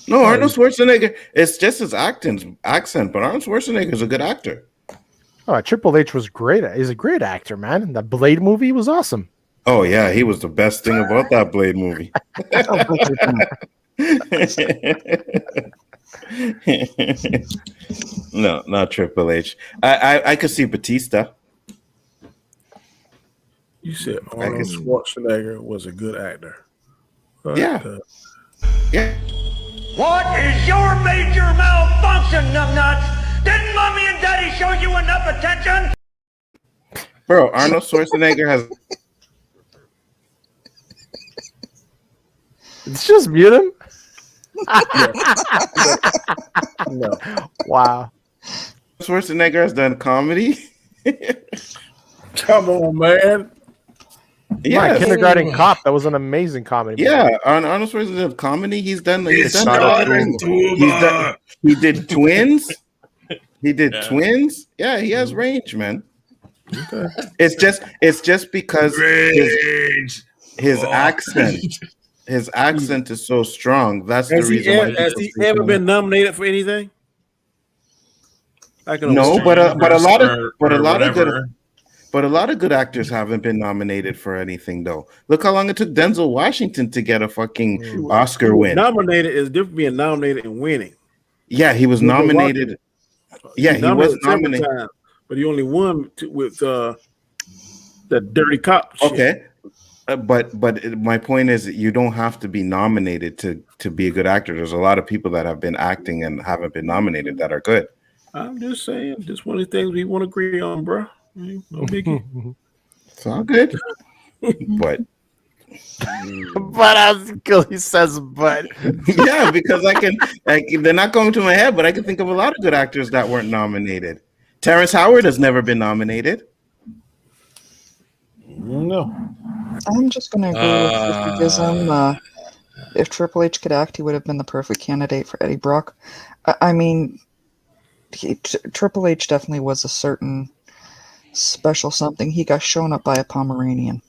No, Arnold Schwarzenegger. It's just his accent, but Arnold Schwarzenegger is a good actor. Oh, Triple H was great. He's a great actor, man. The Blade movie was awesome. Oh yeah, he was the best thing about that Blade movie. No, not Triple H. I could see Batista. You said Arnold Schwarzenegger was a good actor. Yeah. What is your major malfunction, numbnuts? Didn't mommy and daddy show you enough attention? Bro, Arnold Schwarzenegger has It's just mute him. No. Wow. Schwarzenegger has done comedy. Come on, man. Yeah, Yeah, Kindergarten Cop. That was an amazing comedy. yeah. On Arnold Schwarzenegger comedy, he's done. He's It's done not everything. October. He did Twins. He did Yeah. Twins. Yeah, he has range, man. Okay. It's just because Rage. his Oh. accent is so strong. That's the Has he, reason why. has he ever been nominated for anything? I can No, but a lot of Or but a lot of whatever. good but a lot of good actors haven't been nominated for anything though. Look how long it took Denzel Washington to get a fucking Oscar win. Nominated is different being nominated and winning. Yeah, he was nominated. Yeah, he was several nominated. times, but he only won with the Dirty Cop. Shit. Okay. But my point is that you don't have to be nominated to be a good actor. There's a lot of people that have been acting and haven't been nominated that are good. I'm just saying, just one of the things we want to agree on, bro. No biggie. It's all good. But But as Gilly says, but yeah, because they're not going to my head, but I can think of a lot of good actors that weren't nominated. Terrence Howard has never been nominated. No. I'm just going to agree with 50ism. If Triple H could act, he would have been the perfect candidate for Eddie Brock. I mean, Triple H definitely was a certain special something. He got shown up by a Pomeranian.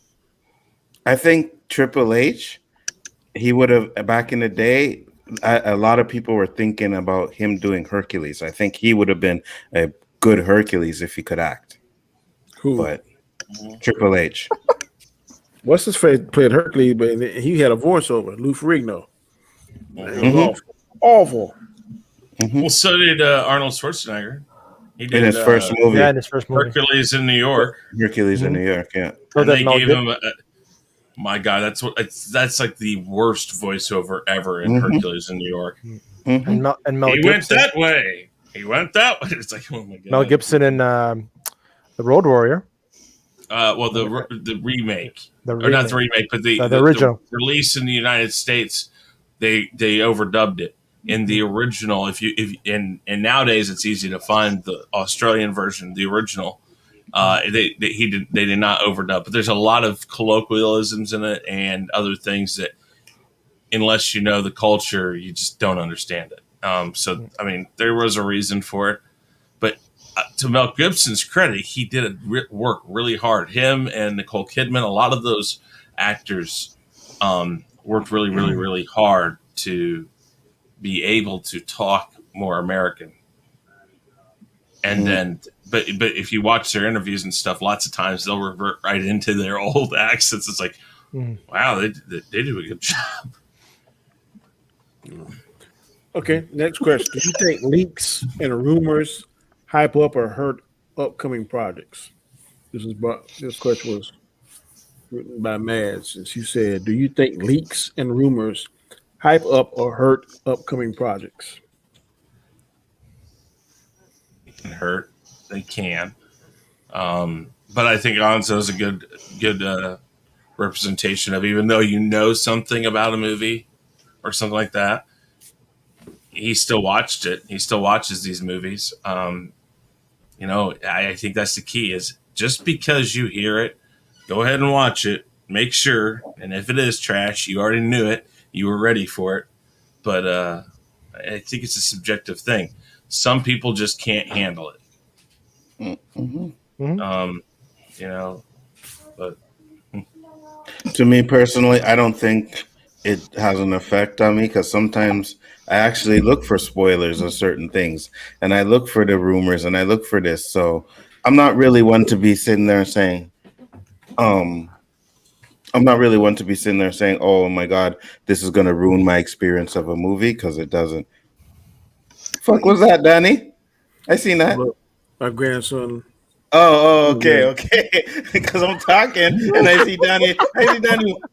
I think Triple H, he would have, back in the day, a lot of people were thinking about him doing Hercules. I think he would have been a good Hercules if he could act. Who? But Triple H. What's his face played Hercules, but he had a voiceover, Lou Ferrigno. It was awful. Well, so did Arnold Schwarzenegger. He did In his first movie. yeah, in his first movie. Hercules in New York. Hercules in New York, yeah. So And that they Mel gave Gib- him my God, that's like the worst voiceover ever in Hercules in New York. and Mel He went Gibson. that way. He went that way. It's like, oh my God. Mel Gibson in The Road Warrior. Well, the remake, The or not the remake, but the original. the release in the United States, they overdubbed it. In the original, and nowadays it's easy to find the Australian version, the original. They did not overdub, but there's a lot of colloquialisms in it and other things that, unless you know the culture, you just don't understand it. So I mean, there was a reason for it, but to Mel Gibson's credit, he did work really hard. Him and Nicole Kidman, a lot of those actors worked really, really, really hard to be able to talk more American. And then, but if you watch their interviews and stuff, lots of times they'll revert right into their old accents. It's like, wow, they do a good job. Okay, next question. Do you think leaks and rumors hype up or hurt upcoming projects? This question was written by Mads, and she said, "Do you think leaks and rumors hype up or hurt upcoming projects?" Hurt, they can. But I think Anzo's a good representation of, even though you know something about a movie or something like that, he still watched it. He still watches these movies. I think that's the key, is just because you hear it, go ahead and watch it, make sure, and if it is trash, you already knew it, you were ready for it. But I think it's a subjective thing. Some people just can't handle it. But To me personally, I don't think it has an effect on me, because sometimes I actually look for spoilers of certain things, and I look for the rumors, and I look for this. So I'm not really one to be sitting there saying, "Oh my God, this is going to ruin my experience of a movie," because it doesn't. Fuck was that, Danny? I seen that. Look, my grandson. Oh, okay. Because I'm talking and I see Danny.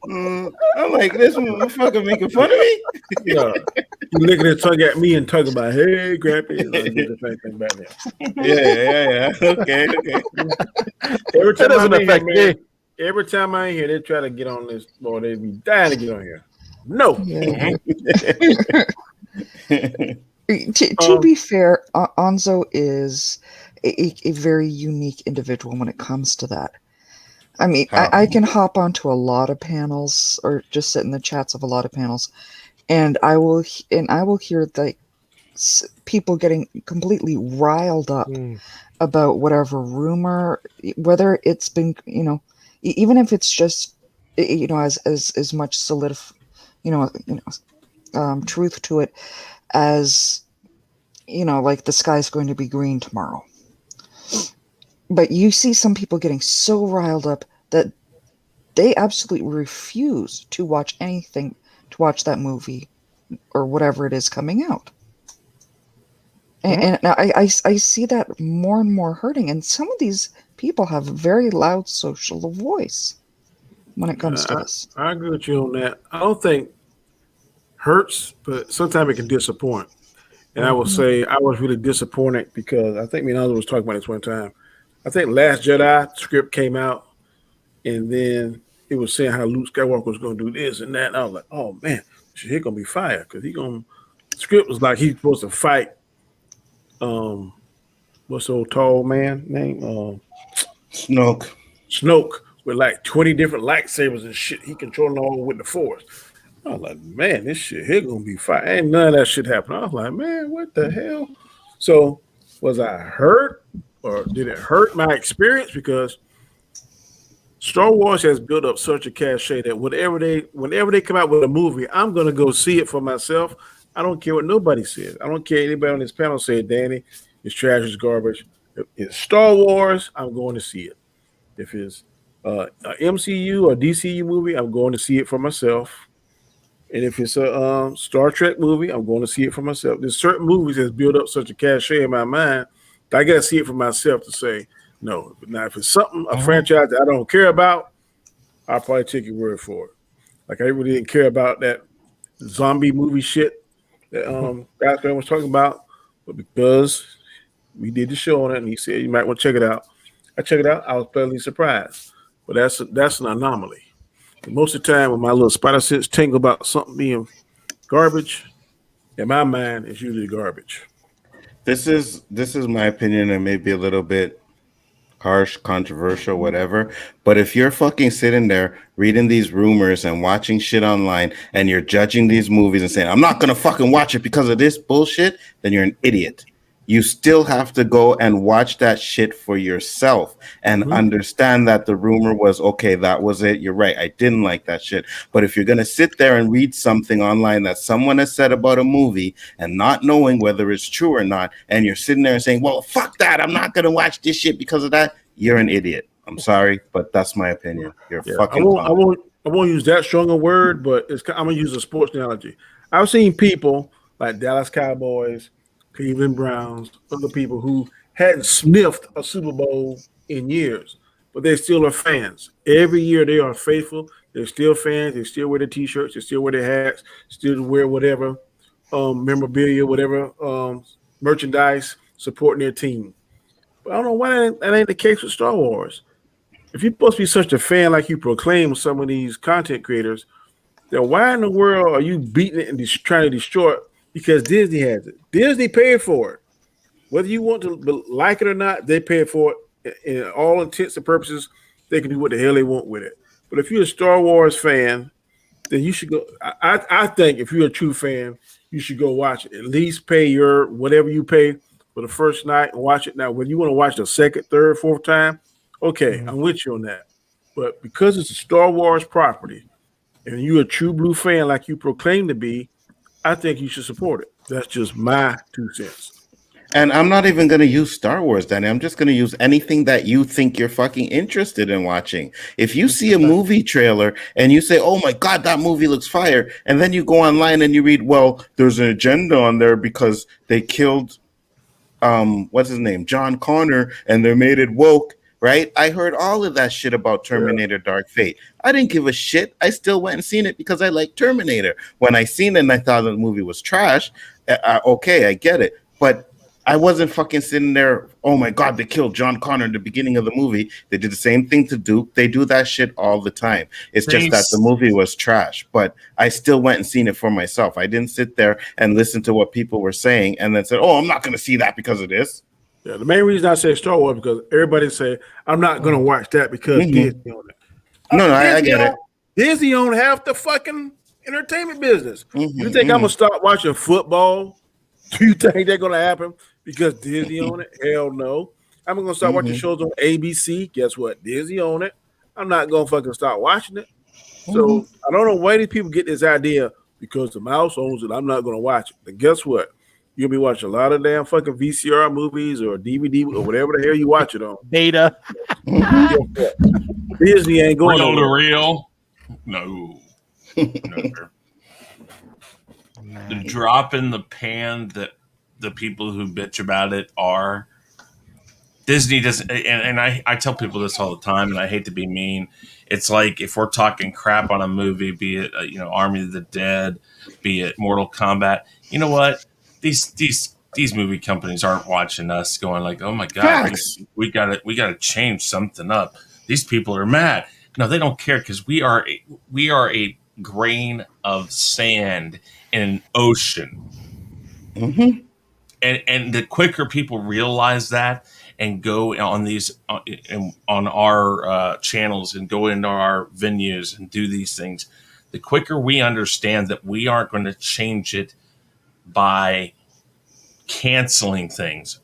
I'm like, this motherfucker making fun of me. Yeah, you looking at tug at me and talking about, "Hey, Grampy," and I did the same thing back there. Yeah. Okay. Every time doesn't I'm in affect here, man, me. every time I'm in here, they try to get on this. Boy, they be dying to get on here. No. Yeah. Mhm. To be fair, Anzo is a very unique individual when it comes to that. I mean, How? I can hop onto a lot of panels or just sit in the chats of a lot of panels, and I will hear like people getting completely riled up Mm. about whatever rumor, whether it's been, even if it's just, as much truth to it as, like the sky's going to be green tomorrow. But you see some people getting so riled up that they absolutely refuse to watch anything, to watch that movie or whatever it is coming out. And I see that more and more hurting. And some of these people have a very loud social voice when it comes to I, this. I agree with you on that. I don't think hurts, but sometimes it can disappoint. And I will Mm. say I was really disappointed because I think me and others was talking about this one time. I think Last Jedi script came out, and then it was saying how Luke Skywalker was going to do this and that. And I was like, oh man, shit, he gonna be fired because he gonna. Script was like he's supposed to fight. Um, what's the old tall man name? Snoke. Snoke with like 20 different lightsabers and shit. He controlling all with the Force. I was like, man, this shit here gonna be fire. Ain't none of that shit happen. I was like, man, what the hell? So was I hurt or did it hurt my experience? Because Star Wars has built up such a cachet that whenever they come out with a movie, I'm gonna go see it for myself. I don't care what nobody says. I don't care anybody on this panel said, Danny, it's trash, it's garbage. If it's Star Wars, I'm going to see it. If it's a MCU or DCU movie, I'm going to see it for myself. And if it's a Star Trek movie, I'm going to see it for myself. There's certain movies that's built up such a cachet in my mind that I got to see it for myself to say no. But now, if it's something, a Mhm. franchise that I don't care about, I'll probably take your word for it. Like I really didn't care about that zombie movie shit that God's was talking about, but because we did the show on it and he said you might want to check it out, I checked it out. I was pleasantly surprised. But that's an anomaly. And most of the time, when my little spider sense tingle about something being garbage, in my mind, it's usually garbage. This is my opinion and maybe a little bit harsh, controversial, whatever. But if you're fucking sitting there reading these rumors and watching shit online and you're judging these movies and saying, I'm not gonna fucking watch it because of this bullshit, then you're an idiot. You still have to go and watch that shit for yourself and Mm-hmm. understand that the rumor was okay, that was it. You're right. I didn't like that shit. But if you're going to sit there and read something online that someone has said about a movie and not knowing whether it's true or not, and you're sitting there and saying, well, fuck that, I'm not going to watch this shit because of that, you're an idiot. I'm sorry, but that's my opinion. You're a Yeah, I fucking won't. I clown. won't. I won't use that strong a word, but I'm gonna use a sports analogy. I've seen people like Dallas Cowboys, Cleveland Browns, other people who hadn't sniffed a Super Bowl in years, but they still are fans. Every year they are faithful. They're still fans. They still wear their T-shirts. They still wear their hats. Still wear whatever memorabilia, whatever merchandise supporting their team. But I don't know why that ain't the case with Star Wars. If you're supposed to be such a fan like you proclaim some of these content creators, then why in the world are you beating it and trying to destroy it? Because Disney has it. Disney paid for it. Whether you want to like it or not, they paid for it. In all intents and purposes, they can do what the hell they want with it. But if you're a Star Wars fan, then you should go. I think if you're a true fan, you should go watch it. At least pay your whatever you pay for the first night and watch it. Now, when you want to watch the second, third, fourth time, okay, Mm. I'm with you on that. But because it's a Star Wars property and you're a true blue fan like you proclaim to be, I think you should support it. That's just my 2 cents. And I'm not even going to use Star Wars, Danny. I'm just going to use anything that you think you're fucking interested in watching. If you see a movie trailer and you say, oh my God, that movie looks fire, and then you go online and you read, well, there's an agenda on there because they killed, what's his name? John Connor, and they made it woke, right? I heard all of that shit about Yeah. Terminator Dark Fate. I didn't give a shit. I still went and seen it because I like Terminator. When I seen it and I thought the movie was trash, okay, I get it. But I wasn't fucking sitting there. Oh my god, they killed John Connor in the beginning of the movie. They did the same thing to Duke. They do that shit all the time. It's just that the Thanks. movie was trash, but I still went and seen it for myself. I didn't sit there and listen to what people were saying and then said, "Oh, I'm not going to see that because of this." Yeah, the main reason I say Star Wars because everybody say I'm not going to watch that because Disney on it. No, I Disney get it. Disney own half the fucking entertainment business. Mm-hmm, You think I'm gonna start watching football? Do you think that's gonna happen because Disney own it? Hell no. I'm gonna start watching shows on ABC. Guess what? Disney own it. I'm not gonna fucking start watching it. So I don't know why these people get this idea because the mouse owns it. I'm not gonna watch it. And guess what? You'll be watching a lot of damn fucking VCR movies or DVD or whatever the hell you watch it on. Beta. Disney ain't going Real to nowhere. real. No. Never. The drop in the pan that the people who bitch about it are. Disney doesn't, and I tell people this all the time, and I hate to be mean. It's like if we're talking crap on a movie, be it Army of the Dead, be it Mortal Kombat. You know what? These movie companies aren't watching us, going like, "Oh my god, Facts. we gotta change something up." These people are mad. No, they don't care because we are a grain of sand in an ocean. And the quicker people realize that and go on these on our channels and go into our venues and do these things, the quicker we understand that we aren't going to change it by canceling things.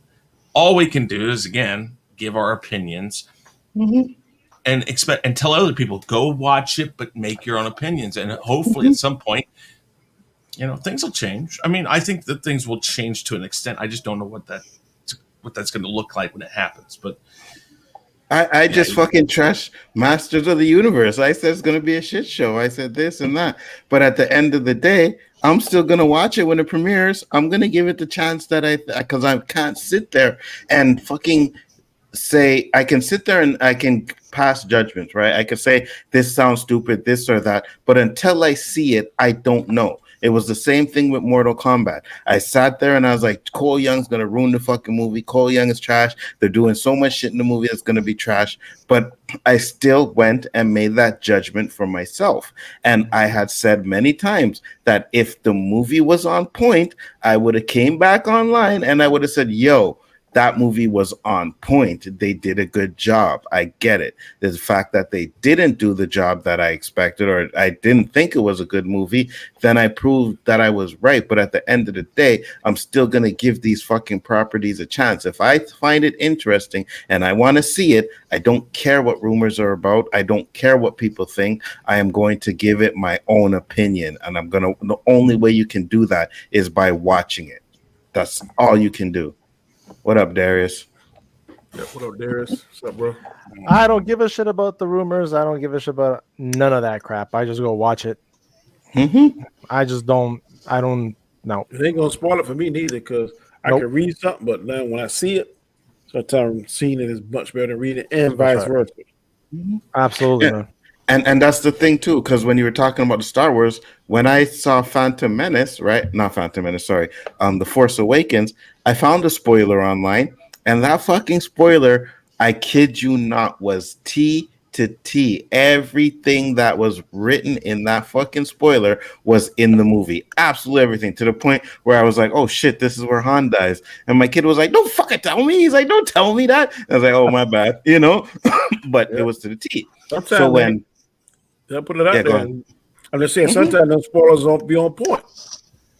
All we can do is again give our opinions and expect and tell other people go watch it, but make your own opinions, and hopefully at some point things will change. I mean, I think that things will change to an extent. I just don't know what that's going to look like when it happens. But I just fucking trash Masters of the Universe. I said it's going to be a shit show. I said this and that. But at the end of the day, I'm still going to watch it when it premieres. I'm going to give it the chance that because I can't sit there and fucking say, I can sit there and I can pass judgments, right? I could say this sounds stupid, this or that. But until I see it, I don't know. It was the same thing with Mortal Kombat. I sat there and I was like, Cole Young's going to ruin the fucking movie. Cole Young is trash. They're doing so much shit in the movie that's going to be trash. But I still went and made that judgment for myself. And I had said many times that if the movie was on point, I would have came back online and I would have said, yo, that movie was on point. They did a good job. I get it. The fact that they didn't do the job that I expected, or I didn't think it was a good movie, then I proved that I was right. But at the end of the day, I'm still going to give these fucking properties a chance. If I find it interesting and I want to see it, I don't care what rumors are about. I don't care what people think. I am going to give it my own opinion. And the only way you can do that is by watching it. That's all you can do. What up, Darius? Yeah, what up, Darius? What's up, bro? I don't give a shit about the rumors. I don't give a shit about none of that crap. I just go watch it. I just don't. I don't know. It ain't gonna spoil it for me neither, because I can read something, but then when I see it, sometimes seeing it is much better than reading it, and vice versa. Absolutely, man. And that's the thing too, because when you were talking about the Star Wars, when I saw Phantom Menace, right? Not Phantom Menace, sorry. The Force Awakens, I found a spoiler online, and that fucking spoiler, I kid you not, was T to T. Everything that was written in that fucking spoiler was in the movie. Absolutely everything, to the point where I was like, oh shit, this is where Han dies. And my kid was like, don't fucking tell me. He's like, don't tell me that. I was like, oh, my bad, but it was to the T. Sometimes so when they'll put it out there. I'm just saying, sometimes those spoilers don't be on point.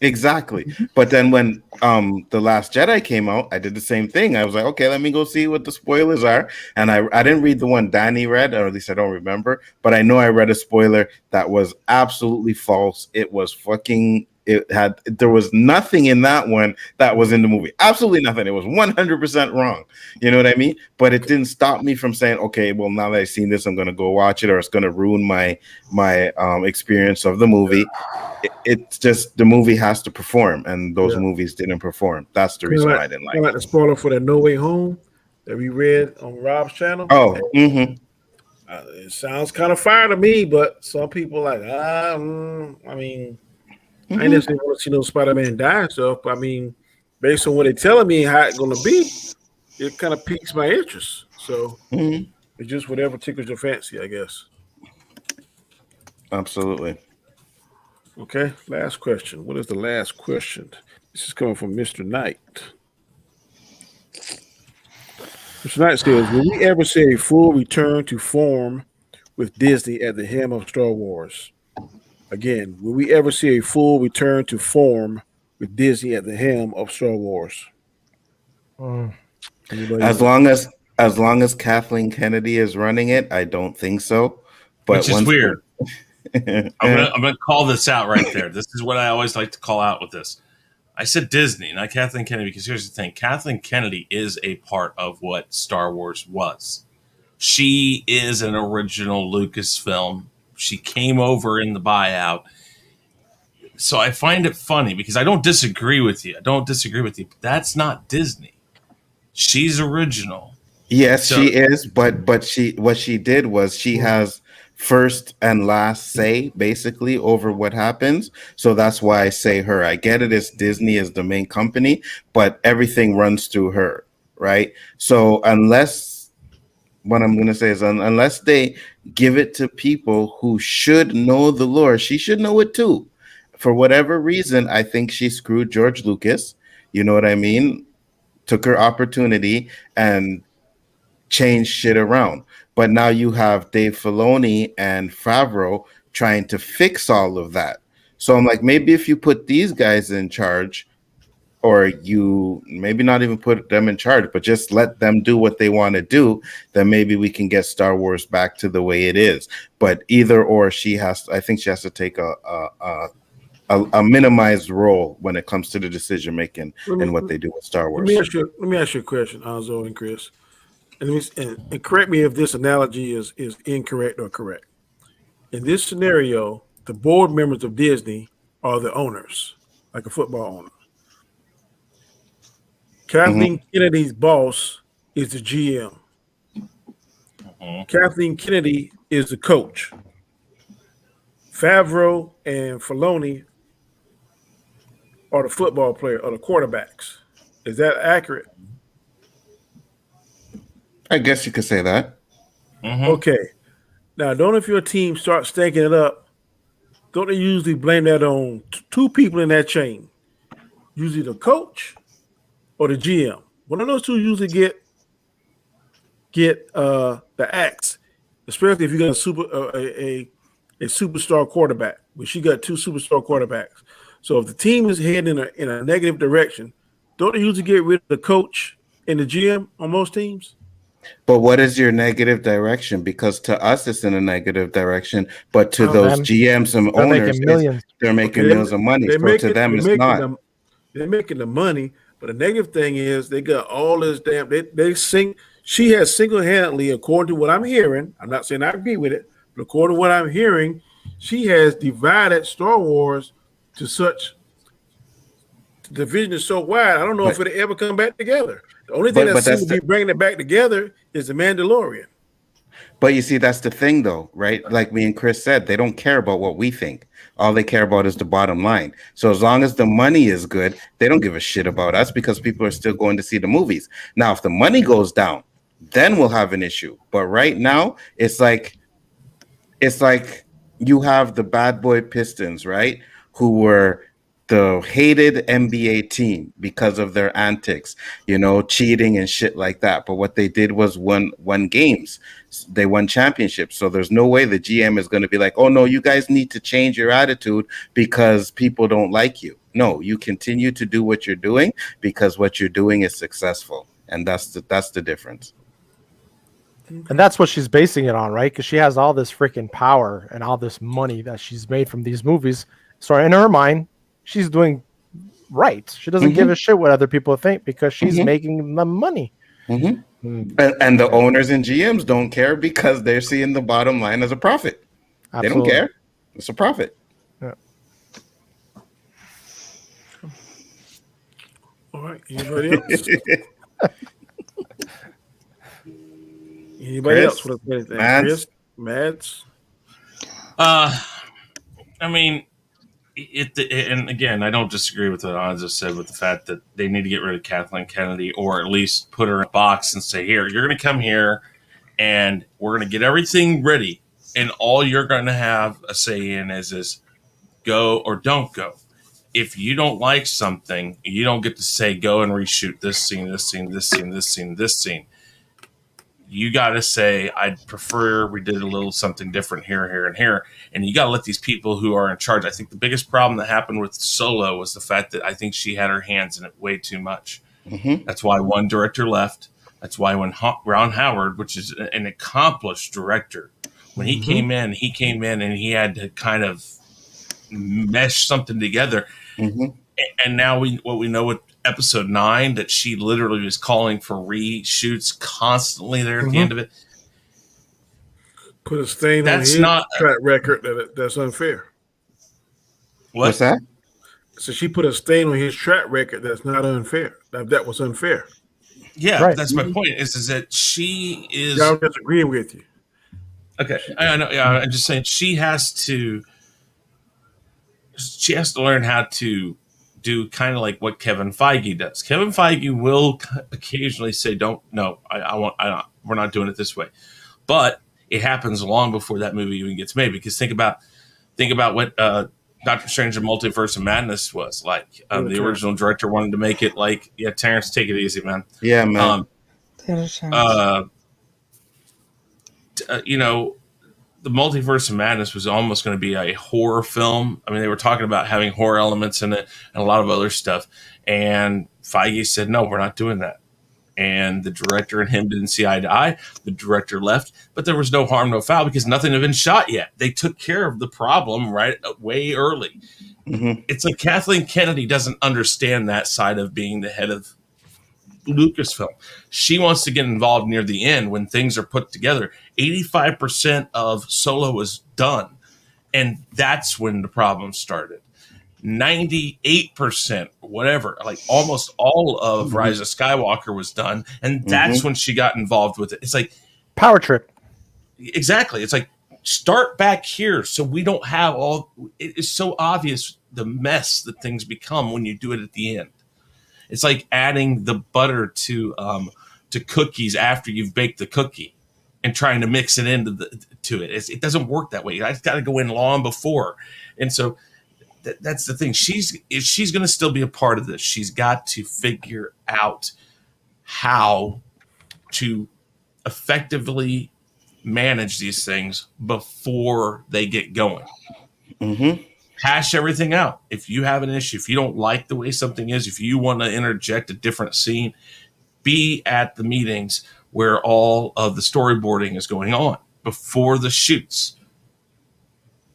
Exactly. But then when The Last Jedi came out, I did the same thing. I was like, okay, let me go see what the spoilers are. And I didn't read the one Danny read, or at least I don't remember, but I know I read a spoiler that was absolutely false. It was fucking, there was nothing in that one that was in the movie. Absolutely nothing. It was 100% wrong. You know what I mean? But it didn't stop me from saying, okay, well, now that I've seen this, I'm going to go watch it, or it's going to ruin my experience of the movie. It's just the movie has to perform, and those movies didn't perform. That's the reason why I didn't like it. Like the spoiler for the No Way Home that we read on Rob's channel. Oh, it sounds kind of fire to me, but some people like, I mean, I ain't necessarily want to see no Spider-Man die and stuff, but I mean, based on what they're telling me how it's going to be, it kind of piques my interest. So Mhm. it's just whatever tickles your fancy, I guess. Absolutely. Okay, last question. What is the last question? This is coming from Mr. Knight. Mr. Knight says, will we ever see a full return to form with Disney at the helm of Star Wars? Again, will we ever see a full return to form with Disney at the helm of Star Wars? Mm. Anybody As else? long as as long as Kathleen Kennedy is running it, I don't think so. But Which is once weird. the I'm gonna call this out right there. This is what I always like to call out with this. I said Disney, not Kathleen Kennedy, because here's the thing: Kathleen Kennedy is a part of what Star Wars was. She is an original Lucasfilm. She came over in the buyout. So I find it funny because I don't disagree with you. I don't disagree with you. But that's not Disney. She's original. yes, So she is, but she what she did was she has first and last say basically over what happens. So that's why I say her. I get it as Disney is the main company, but everything runs through her, right? So unless what I'm going to say is unless they give it to people who should know the lore, she should know it too. For whatever reason, I think she screwed George Lucas. You know what I mean? Took her opportunity and changed shit around. But now you have Dave Filoni and Favreau trying to fix all of that. So I'm like, maybe if you put these guys in charge, or you maybe not even put them in charge, but just let them do what they want to do, then maybe we can get Star Wars back to the way it is. But either or, I think she has to take a minimized role when it comes to the decision making Let me and what they do with Star let me Wars. ask you let me ask you a question, Alzo and Chris. And correct me if this analogy is incorrect or correct. In this scenario, the board members of Disney are the owners, like a football owner. Mhm. Kathleen Kennedy's boss is the GM. Kathleen Kennedy is the coach. Favreau and Filoni are the football player or the quarterbacks. Is that accurate? I guess you could say that. mhm. Okay. Now, don't if your team starts stinking it up, don't they usually blame that on two people in that chain? Usually the coach or the GM. One of those two usually get the axe, especially if you got a superstar quarterback. But she got two superstar quarterbacks. So if the team is heading in a negative direction, don't they usually get rid of the coach and the GM on most teams? But what is your negative direction? Because to us, it's in a negative direction, but to Uh, those Them, GMs and they're owners, making millions. they're okay, making millions of money. they So make to it. them, it's not. They're making the money. But the negative thing is they got all this damn. They sing. She has single handedly, according to what I'm hearing. I'm not saying I agree with it, but according to what I'm hearing, she has divided Star Wars to such. The division is so wide. I don't know if But it'll ever come back together. The only thing that but seems that's to be the bringing it back together is the Mandalorian. but you see that's the thing though, right? Like me and Chris said, they don't care about what we think. All they care about is the bottom line. So as long as the money is good, they don't give a shit about us because people are still going to see the movies. Now, if the money goes down, then we'll have an issue. But right now, it's like you have the bad boy Pistons, right? Who were the hated NBA team because of their antics, cheating and shit like that. But what they did was won games. They won championships. So there's no way the GM is going to be like, "Oh no, you guys need to change your attitude because people don't like you." No, you continue to do what you're doing because what you're doing is successful. And that's the difference. And that's what she's basing it on, right? Because she has all this freaking power and all this money that she's made from these movies. So in her mind, she's doing right. She doesn't give Mm-hmm. a shit what other people think because she's Mm-hmm. making the money. Mm-hmm. Mm, And the owners and GMs don't care because they're seeing the bottom line as a profit. They don't absolutely. care. It's a profit. Yeah. All right. Anybody else? Anybody else Chris, with anything? Mads, Chris, Mads. I mean, and again, I don't disagree with what I just said with the fact that they need to get rid of Kathleen Kennedy, or at least put her in a box and say, "Here, you're going to come here, and we're going to get everything ready, and all you're going to have a say in is go or don't go. If you don't like something, you don't get to say go and reshoot this scene, this scene, this scene, this scene, this scene. You got to say, I'd prefer we did a little something different here, here, and here. And you got to let these people who are in charge. I think the biggest problem that happened with Solo was the fact that I think she had her hands in it way too much. Mm-hmm. That's why one director left. That's why when Ron Howard, which is an accomplished director, when he came in and he had to kind of mesh something together. Mm-hmm. And now what we know with episode 9, that she literally was calling for reshoots constantly there at the end of it. Put a stain That's on his not track record that's unfair. What's that? So she put a stain on his track record that's not unfair. That was unfair. Yeah, Right. that's my point. Is that she is? Y'all disagreeing with you. Okay, I know. Yeah, I'm just saying she has to learn how to do kind of like what Kevin Feige does. Kevin Feige will occasionally say, "Don't, no, we're not doing it this way," but it happens long before that movie even gets made. Because think about what Doctor Strange and Multiverse of Madness was like. The original director wanted to make it like, yeah, Terrence, take it easy, man. Yeah, man. You know, the Multiverse of Madness was almost going to be a horror film. I mean, they were talking about having horror elements in it and a lot of other stuff. And Feige said, no, we're not doing that. And the director and him didn't see eye to eye. The director left, but there was no harm, no foul, because nothing had been shot yet. They took care of the problem right way early. Mm-hmm. It's like Kathleen Kennedy doesn't understand that side of being the head of Lucasfilm. She wants to get involved near the end when things are put together. 85% of Solo was done, and that's when the problem started. 98%, whatever, like almost all of Rise of Skywalker was done, and that's when she got involved with it. It's like Power trip. exactly. It's like start back here so we don't have all. It is so obvious the mess that things become when you do it at the end. It's like adding the butter to cookies after you've baked the cookie and trying to mix it into to it. It doesn't work that way. I've got to go in long before, and so that's the thing. If she's going to still be a part of this, she's got to figure out how to effectively manage these things before they get going. Mm-hmm. Hash everything out. If you have an issue, if you don't like the way something is, if you want to interject a different scene, be at the meetings where all of the storyboarding is going on before the shoots.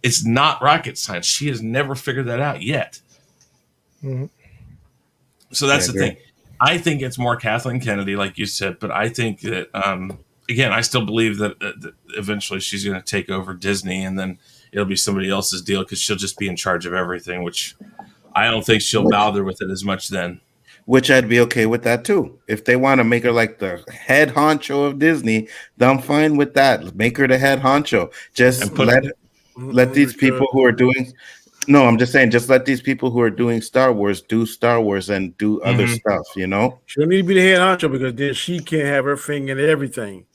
It's not rocket science. She has never figured that out yet. Mm-hmm. So that's the thing. I think it's more Kathleen Kennedy, like you said, but I think that, again, I still believe that eventually she's going to take over Disney, and then it'll be somebody else's deal because she'll just be in charge of everything, which I don't think she'll bother with it as much then. Which I'd be okay with that too. If they want to make her like the head honcho of Disney, then I'm fine with that. Make her the head honcho. Just let these people who are doing. No, I'm just saying, just let these people who are doing Star Wars do Star Wars and do other stuff. You know, she don't need to be the head honcho because then she can't have her finger in everything.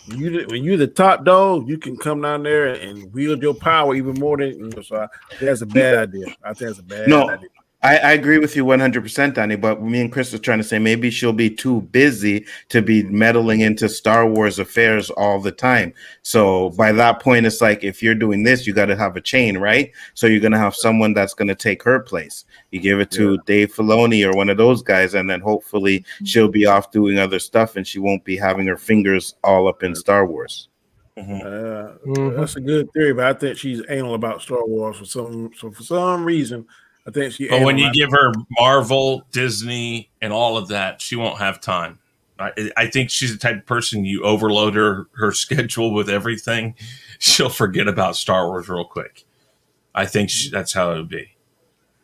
When you're the top dog, you can come down there and wield your power even more than. So that's a bad idea. I think that's a bad idea. I agree with you 100%, Danny, but me and Chris are trying to say maybe she'll be too busy to be meddling into Star Wars affairs all the time. So by that point, it's like, if you're doing this, you got to have a chain, right? So you're going to have someone that's going to take her place. You give it to Dave Filoni or one of those guys, and then hopefully she'll be off doing other stuff and she won't be having her fingers all up in Star Wars. That's a good theory, but I think she's anal about Star Wars for some reason. I think she. But when you give her Marvel, Disney, and all of that, she won't have time. I think she's the type of person you overload her schedule with everything, she'll forget about Star Wars real quick. I think that's how it would be.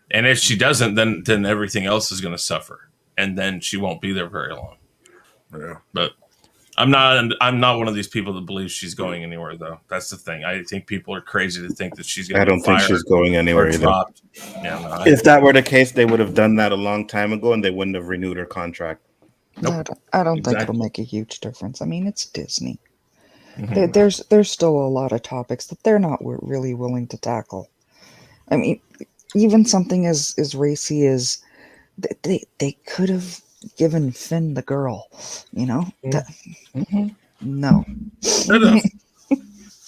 And if she doesn't, then everything else is going to suffer, and then she won't be there very long. Yeah. But I'm not one of these people that believes she's going anywhere, though. That's the thing. I think people are crazy to think that she's going I to don't get think fired she's going or anywhere either. dropped. Yeah, no, If that were the case, they would have done that a long time ago, and they wouldn't have renewed her contract. Nope. I don't think it'll Exactly. make a huge difference. I mean, it's Disney. Mhm. There's still a lot of topics that they're not really willing to tackle. I mean, even something as racy as they could have given Finn the girl, you know? No. No, no.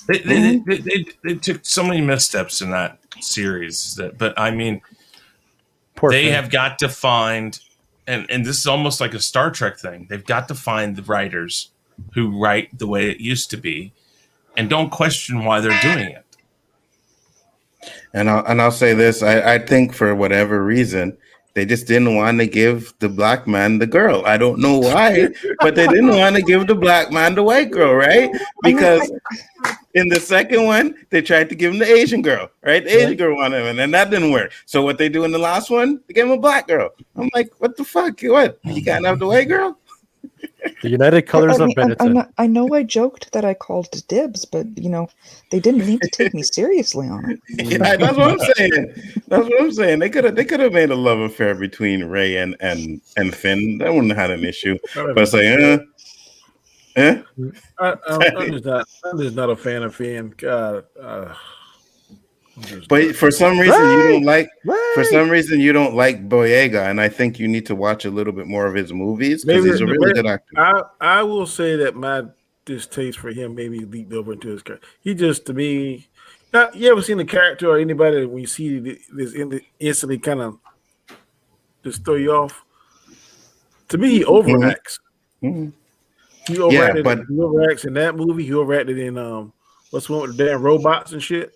They took so many missteps in that series but I mean, Poor they Finn. have got to find, and this is almost like a Star Trek thing. They've got to find the writers who write the way it used to be, and don't question why they're doing it. And I'll say this: I think for whatever reason, they just didn't want to give the black man the girl. I don't know why, but they didn't want to give the black man the white girl, right? Because in the second one, they tried to give him the Asian girl, right? The Asian girl wanted him, and then that didn't work. So what they do in the last one, they gave him a black girl. I'm like, what the fuck? What? You can't have the white girl? The United Colors of Benetton. I know I joked that I called dibs, but they didn't need to take me seriously on it. Yeah, that's what I'm saying. That's what I'm saying. They could have made a love affair between Ray and Finn. That wouldn't have had an issue. But it's like, I'm just not a fan of Finn. God, but for some reason you don't like Boyega, and I think you need to watch a little bit more of his movies because he's a really good actor. I will say that my distaste for him maybe leaked over into his character. He just, to me, you ever seen the character or anybody when you see this instantly kind of just throw you off? To me, he overacts. Mm-hmm. He overacts in that movie. He overacted in what's one with the damn robots and shit.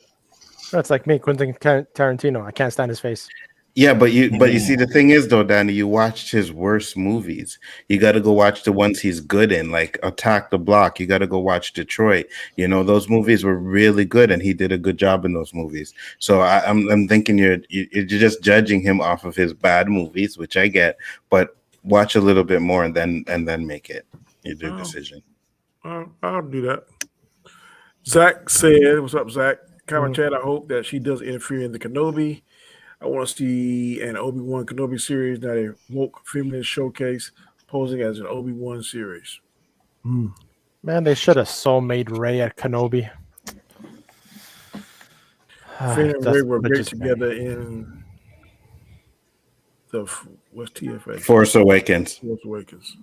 That's like me, Quentin Tarantino. I can't stand his face. Yeah, but you see, the thing is though, Danny, you watched his worst movies. You got to go watch the ones he's good in, like Attack the Block. You got to go watch Detroit. Those movies were really good, and he did a good job in those movies. So I'm thinking you're just judging him off of his bad movies, which I get, but watch a little bit more and then make it your decision. I'll do that. Zach said, "What's up, Zach? Comment chat. I hope that she does interfere in the Kenobi. I want to see an Obi-Wan Kenobi series, not a woke feminist showcase posing as an Obi-Wan series." Man, they should have so made Rey at Kenobi. Finn and Rey were great together in what's TFA? Force Awakens. Force Awakens.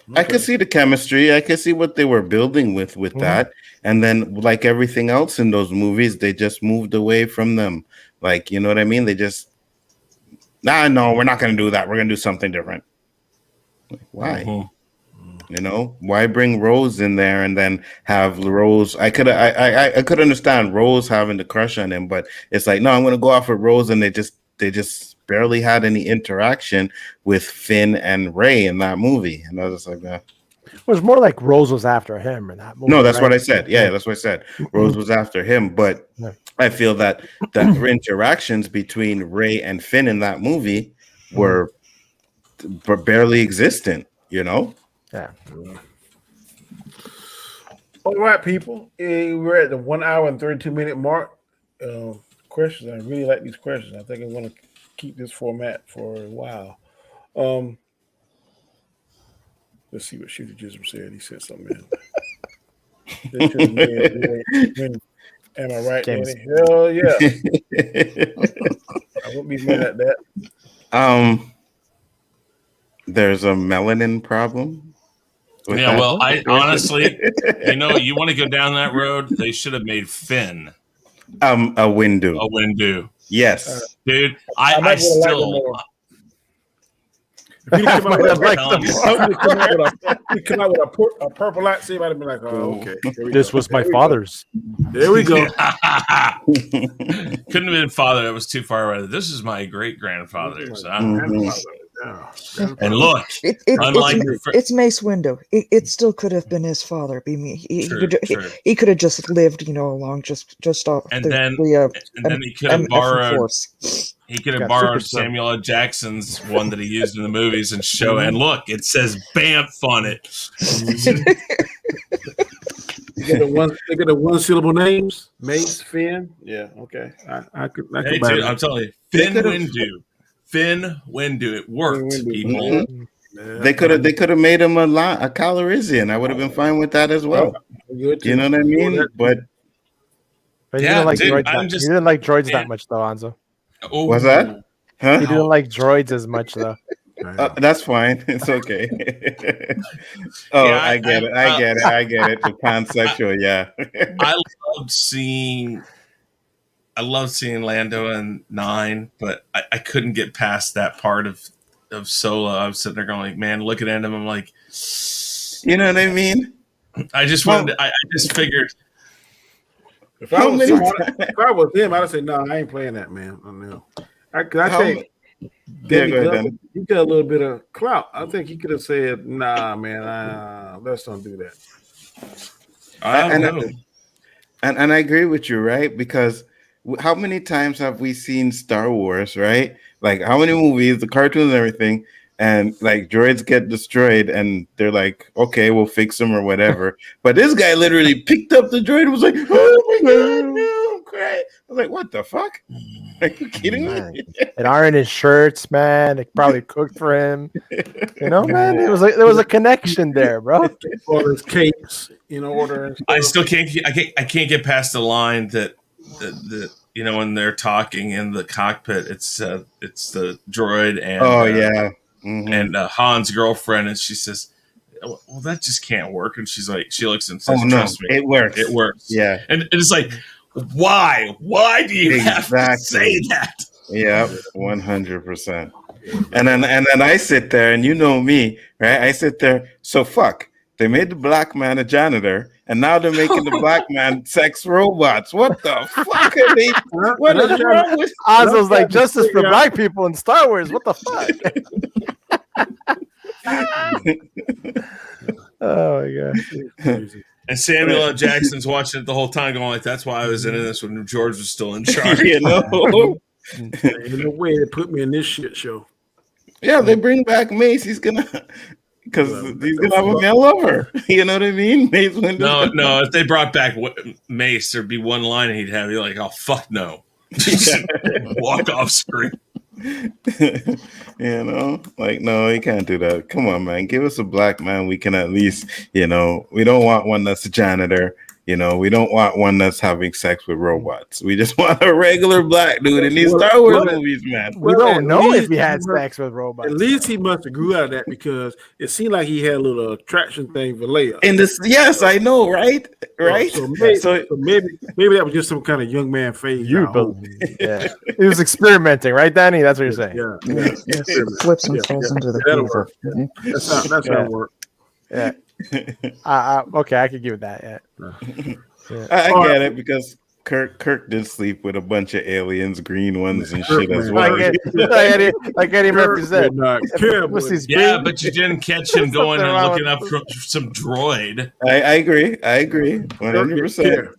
Okay. I could see the chemistry. I could see what they were building with that. And then, like everything else in those movies, they just moved away from them. Like, you know what I mean? They just, no, we're not going to do that. We're going to do something different. Like, why? Why bring Rose in there and then have Rose? I could understand Rose having the crush on him, but it's like, no, I'm going to go off with Rose, and they just barely had any interaction with Finn and Rey in that movie. And I was just like, that. It was more like Rose was after him in that movie. No, that's what I said. Yeah, that's what I said. Rose was after him, but I feel that the interactions between Rey and Finn in that movie were barely existent, Yeah. All right, people. We're at the 1 hour and 32-minute mark. Questions. I really like these questions. I think I'm going to keep this format for a while. Let's see what Shooter Jism said. He said something. Am I right, Danny? Hell yeah. I won't be mad at that. There's a melanin problem. Yeah, well, I honestly, you want to go down that road, they should have made Finn a Windu. A Windu. Yes. Dude, I still if you come out with a purple lightsaber, I'd have been like, oh, okay. This was my father's. There we go. Couldn't have been father. That was too far away. This is my great grandfather's. And look, unlike the it's Mace Windu. It still could have been his father. Be me. True. He could have just lived, along just off And the then he could have borrowed. Force. He could have Got borrowed super strength. Samuel L. Jackson's one that he used in the movies and show. And look, it says Banff on it. They get the one syllable names. Mace, Finn. Yeah, okay. I could Hey, buy dude, that. I'm telling you, Finn Windu. Finn Windu. It worked, Windu. people. Mhm. Yeah, They could have made him a Calrissian. I would have been fine with that as well. good too. You know what I mean? But But he Yeah, didn't like dude, droids. I'm He just- didn't like droids that man. much, though, Anzo. Oh, what's that? Huh? He didn't like droids as much, though. That's fine. It's okay. Oh, Yeah, I get it. I get it. The pansexual, yeah. I loved seeing Lando in 9, but I couldn't get past that part of Solo. I was sitting there going like, man, looking at him, I'm like, You know what I mean? I just wanted. I just figured. If I How was many someone- times? if I was him, I'd have said, "No, I ain't playing that, man." I know. I How think ma- Yeah, Danny go ahead, Glover, Danny. he got a little bit of clout. I think he could have said, "Nah, man, let's don't do that." I don't know. And I agree with you, right? Because how many times have we seen Star Wars, right? Like how many movies, the cartoons and everything, and like droids get destroyed and they're like, okay, we'll fix them or whatever. But this guy literally picked up the droid and was like, oh my god, no, I'm crying. I was like, what the fuck? Are you kidding me? And iron his shirts, man. They probably cooked for him. You know, man. There was a connection there, bro. Or his capes, order. And I stuff. still can't. I can't get past the line that when they're talking in the cockpit, it's the droid and Oh yeah. Mhm. and Han's girlfriend, and she says, "Well, that just can't work." And she's like, she looks and says, Oh no, "Trust me, it works. it works." Yeah. And it's like, why? Why do you have to Exactly. say that? Yeah, 100%. And then I sit there, and you know me, right? I sit there. So fuck. They made the black man a janitor, and now they're making the black man sex robots. What the fuck are they? What is wrong with? Anzo's like justice for black people in Star Wars. What the fuck? Oh my god. And Samuel L. Jackson's watching it the whole time, going like, "That's why I was into this when George was still in charge." You know? Ain't no way they put me in this shit show. Yeah, they bring back Mace. He's gonna, because he's gonna have a male lover. You know what I mean? Mace Windu's No. If they brought back Mace, there'd be one line and he'd have you like, "Oh fuck no," walk off screen. You know, like, no, you can't do that. Come on, man. Give us a black man. We can at least, we don't want one that's a janitor. We don't want one that's having sex with robots. We just want a regular black dude in these Star Wars movies, man. We Well, don't know at if least he had he must- sex with robots. At least he must have grew out of that because it seemed like he had a little attraction thing for Leia. In this, yes, I know, right? Right? So maybe, So- maybe that was just some kind of young man phase. You now. believe? Yeah, he was experimenting, right, Danny? That's what you're saying. Yeah, Yes, flips and Yeah, falls yeah. into the That'll Hoover. work. Mhm. That's how it worked. Yeah. Okay, I could give it that. Yeah. I get it because Kirk did sleep with a bunch of aliens, green ones and shit as well. Like Eddie Murphy said. Did not care, Pussy's but- Yeah, big. but you didn't catch him going and Something wrong looking with up some droid. I agree. 100%.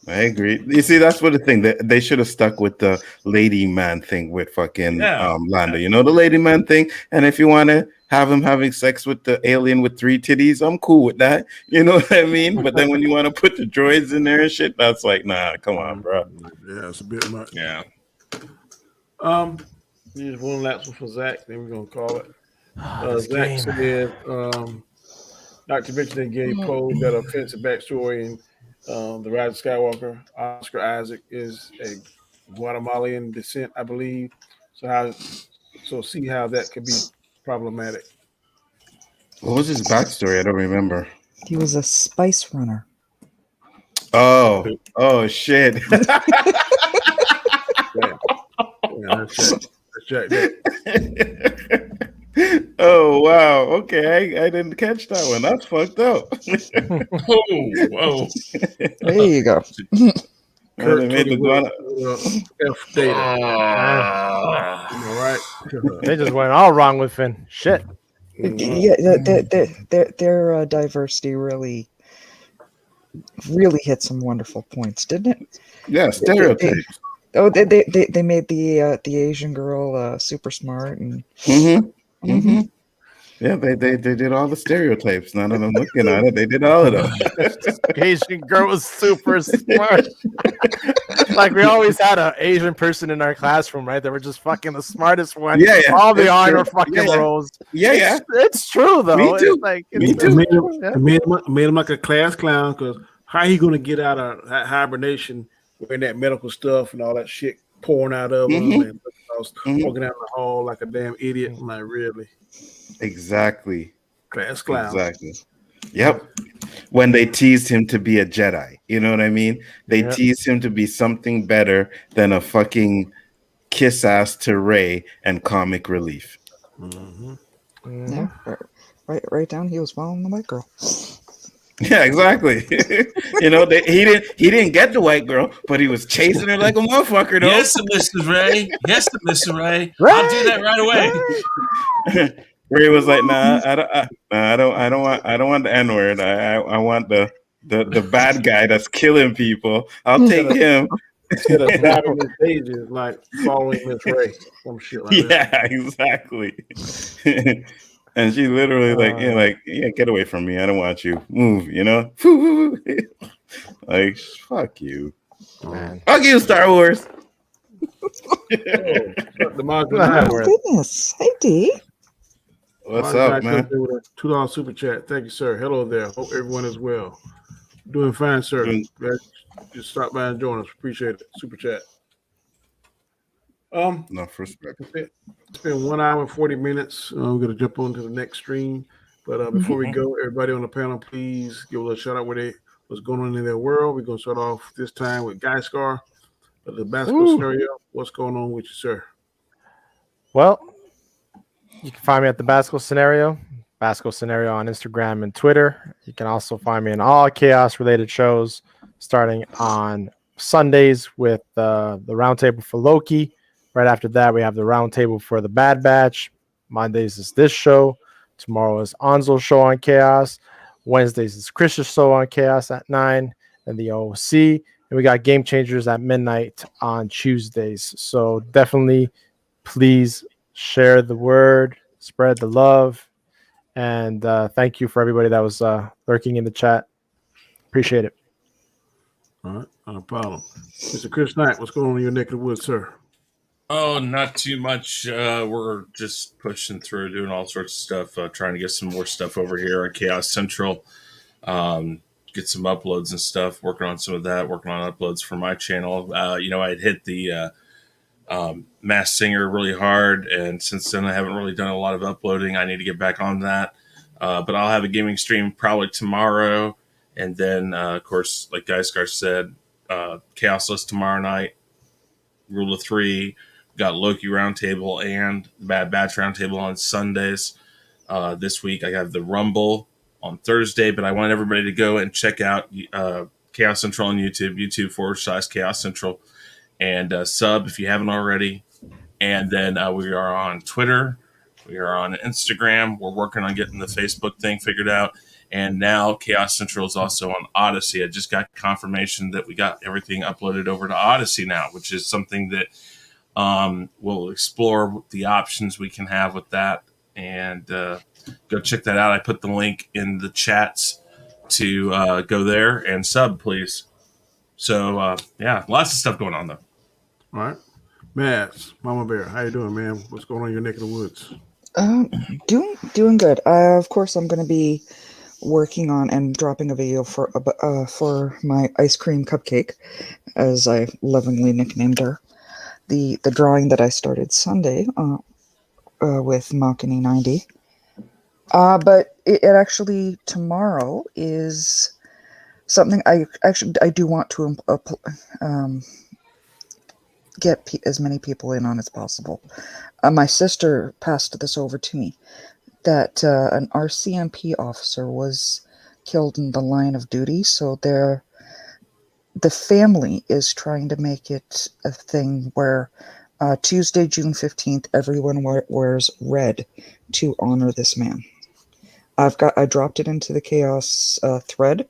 I agree. You see, that's what the thing that they should have stuck with the lady man thing with fucking Lando. The lady man thing. And if you want to have him having sex with the alien with 3 titties, I'm cool with that. You know what I mean? But then when you want to put the droids in there and shit, that's like, nah, come on, bro. Yeah, it's a bit much. Yeah. Here's one last one for Zach. Then we're gonna call it. This Zach game. said, not to mention that Gary Poe got an offensive backstory in The Rise of Skywalker. Oscar Isaac is a Guatemalan descent, I believe. So see how that could be problematic. What was his backstory? I don't remember. He was a spice runner. Oh shit. Yeah, that's Jack. Oh wow. Okay, I didn't catch that one. That's fucked up. Oh, whoa. There you go. Kurt they made the 28 guana. F data. Ah. Am I right? They just went all wrong with Finn. Shit. Yeah, their diversity really hit some wonderful points, didn't it? Yeah, stereotypes. They made the Asian girl super smart and Mm-hmm. Mm-hmm. mhm. Yeah, they did all the stereotypes. Now that I'm looking at it, they did all of them. Asian girl was super smart. Like we always had an Asian person in our classroom, right? They were just fucking the smartest one. Yeah, yeah, All the it's honor true. fucking Yeah, yeah. roles. Yeah, yeah. It's true though. Me too. It's like Me it's too. It made him, yeah. made him like a class clown because how he gonna get out of hibernation wearing that medical stuff and all that shit pouring out of him Mm-hmm. and I was Mm-hmm. walking down the hall like a damn idiot. I'm like, really? Exactly. Class clown. Exactly. Yep. When they teased him to be a Jedi, you know what I mean? They Yeah. teased him to be something better than a fucking kiss ass to Ray and comic relief. Mm-hmm. Yeah, right down. He was following the white girl. Yeah, exactly. You know, he didn't get the white girl, but he was chasing her like a motherfucker, though. Yes, Mr. Ray. Yes, Mr. Ray. I'll do that right away. Ray was like, "Nah, I don't want the N word. I want the bad guy that's killing people. I'll take him." Instead of driving Miss Daisy, like following Miss Ray, some shit like that. Yeah, exactly. And she literally yeah, get away from me. I don't want you. Move, you know? Like, fuck you. Man. Fuck you, Star Wars. The Martin Wow. Oh, goodness. Hey, D. What's up, man? $2 super chat. Thank you, sir. Hello there. Hope everyone is well. Doing fine, sir. Glad you stop by and join us. Appreciate it. Super chat. No, first respect. It's been 1 hour and 40 minutes. We're gonna jump on to the next stream. But before we go, everybody on the panel, please give a little shout out what's going on in their world. We're gonna start off this time with Guy Scar. The basketball scenario. What's going on with you, sir? Well, you can find me at the Basketball Scenario on Instagram and Twitter. You can also find me in all chaos-related shows, starting on Sundays with the Roundtable for Loki. Right after that, we have the Roundtable for the Bad Batch. Mondays is this show. Tomorrow is Anzo's show on Chaos. Wednesdays is Chris's show on Chaos at 9, and the OC. And we got Game Changers at midnight on Tuesdays. So definitely, please share the word, spread the love, and thank you for everybody that was lurking in the chat. Appreciate it. All right, not a problem. Mr. Chris Knight, what's going on in your neck of the woods, sir? Oh, not too much. We're just pushing through, doing all sorts of stuff, trying to get some more stuff over here on Chaos Central. Get some uploads and stuff, working on some of that, working on uploads for my channel. I'd hit the Mass Singer really hard, and since then I haven't really done a lot of uploading. I need to get back on that. But I'll have a gaming stream probably tomorrow, and then, of course, like Geisgar said, Chaos List tomorrow night, Rule of 3, got Loki Roundtable and the Bad Batch Roundtable on Sundays. This week I have the Rumble on Thursday, but I want everybody to go and check out Chaos Central on YouTube.com/Chaos Central, and sub if you haven't already. And then we are on Twitter. We are on Instagram. We're working on getting the Facebook thing figured out. And now Chaos Central is also on Odyssey. I just got confirmation that we got everything uploaded over to Odyssey now, which is something that we'll explore the options we can have with that. And go check that out. I put the link in the chats to go there and sub, please. So, lots of stuff going on, though. All right. Mads, Mama Bear, how you doing, man? What's going on in your neck of the woods? Doing good. Of course, I'm going to be working on and dropping a video for my ice cream cupcake, as I lovingly nicknamed her. The drawing that I started Sunday with Makini 90. But it actually tomorrow is something I do want to get as many people in on as possible. My sister passed this over to me, that an RCMP officer was killed in the line of duty, so the family is trying to make it a thing where Tuesday, June 15th, everyone wears red to honor this man. I dropped it into the Chaos thread,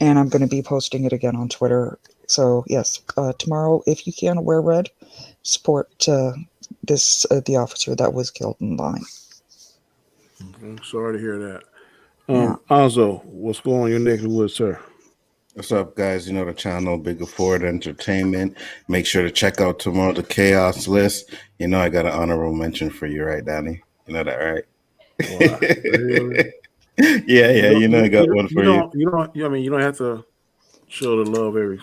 and I'm going to be posting it again on Twitter. So yes, tomorrow, if you can, wear red. Support the officer that was killed in line. I'm sorry to hear that. Yeah. Alzo, what's going on in your neck of the woods, sir? What's up, guys? You know the channel, Bigger Ford Entertainment. Make sure to check out tomorrow the Chaos list. You know I got an honorable mention for you, right, Danny? You know that, right? Wow, really? Yeah. You know I got one for you. You don't have to show the love every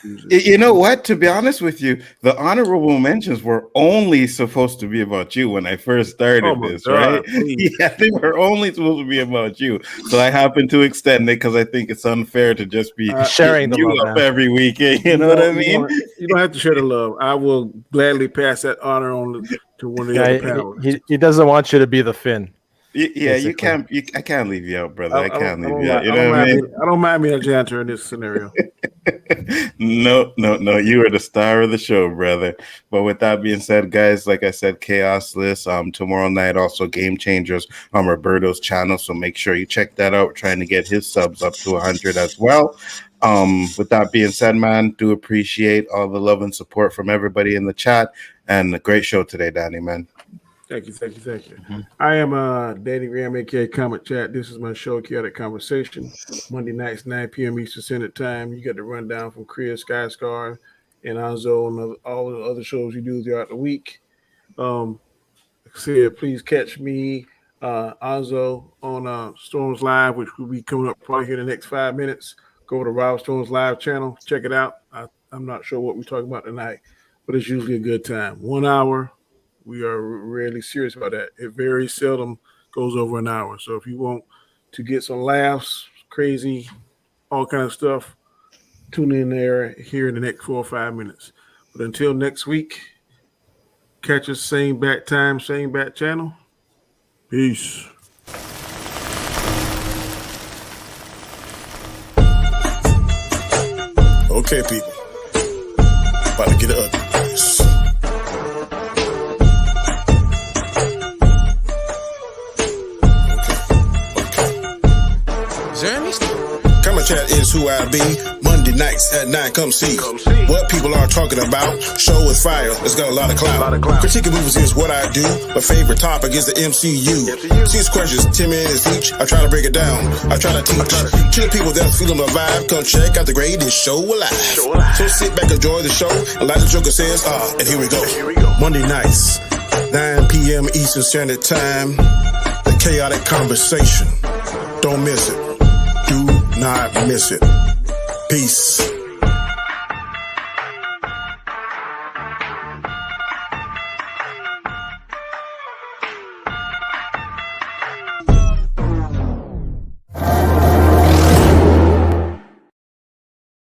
Tuesday. You know what? To be honest with you, the honorable mentions were only supposed to be about you when I first started this, God, right? please. Yeah, they were only supposed to be about you. So I happen to extend it because I think it's unfair to just be sharing the you love up now. every week. You know what I mean? You don't have to share the love. I will gladly pass that honor on to one of the other panelists. He doesn't want you to be the Finn. Yeah, you basically. can't. I can't leave you out, brother. I can't leave you out. I don't mind being a janitor in this scenario. No. You are the star of the show, brother. But with that being said, guys, like I said, Chaos List. Tomorrow night, also Game Changers on Roberto's channel. So make sure you check that out. We're trying to get his subs up to 100 as well. With that being said, man, do appreciate all the love and support from everybody in the chat. And a great show today, Danny, man. Thank you. Mm-hmm. I am Danny Graham, aka Comic Chat. This is my show, Khaotic Conversation. Monday nights, 9 p.m. Eastern Standard Time. You got the rundown from Chris, Skyscar, and Anzo, and all the other shows you do throughout the week. Like I said, please catch me, Anzo, on Storms Live, which will be coming up probably here in the next 5 minutes. Go to Rob Storms Live channel. Check it out. I'm not sure what we're talking about tonight, but it's usually a good time. 1 hour. We are really serious about that. It very seldom goes over an hour. So if you want to get some laughs, crazy, all kind of stuff, tune in there here in the next 4 or 5 minutes. But until next week, catch us same bat time, same bat channel. Peace. Okay, people. About to get it ugly. Chat is who I be. Monday nights at 9, come see what people are talking about. Show is fire, it's got a lot of clout. Critiquing movies is what I do. My favorite topic is the MCU. 6 questions, 10 minutes each. I try to break it down, I try to teach. Kill people that's feeling the vibe. Come check out the greatest show alive. So sit back, enjoy the show. And like the Joker says, and here we go. Monday nights, 9 p.m. Eastern Standard Time. The Khaotic Conversation. Don't miss it. Do not miss it. Peace.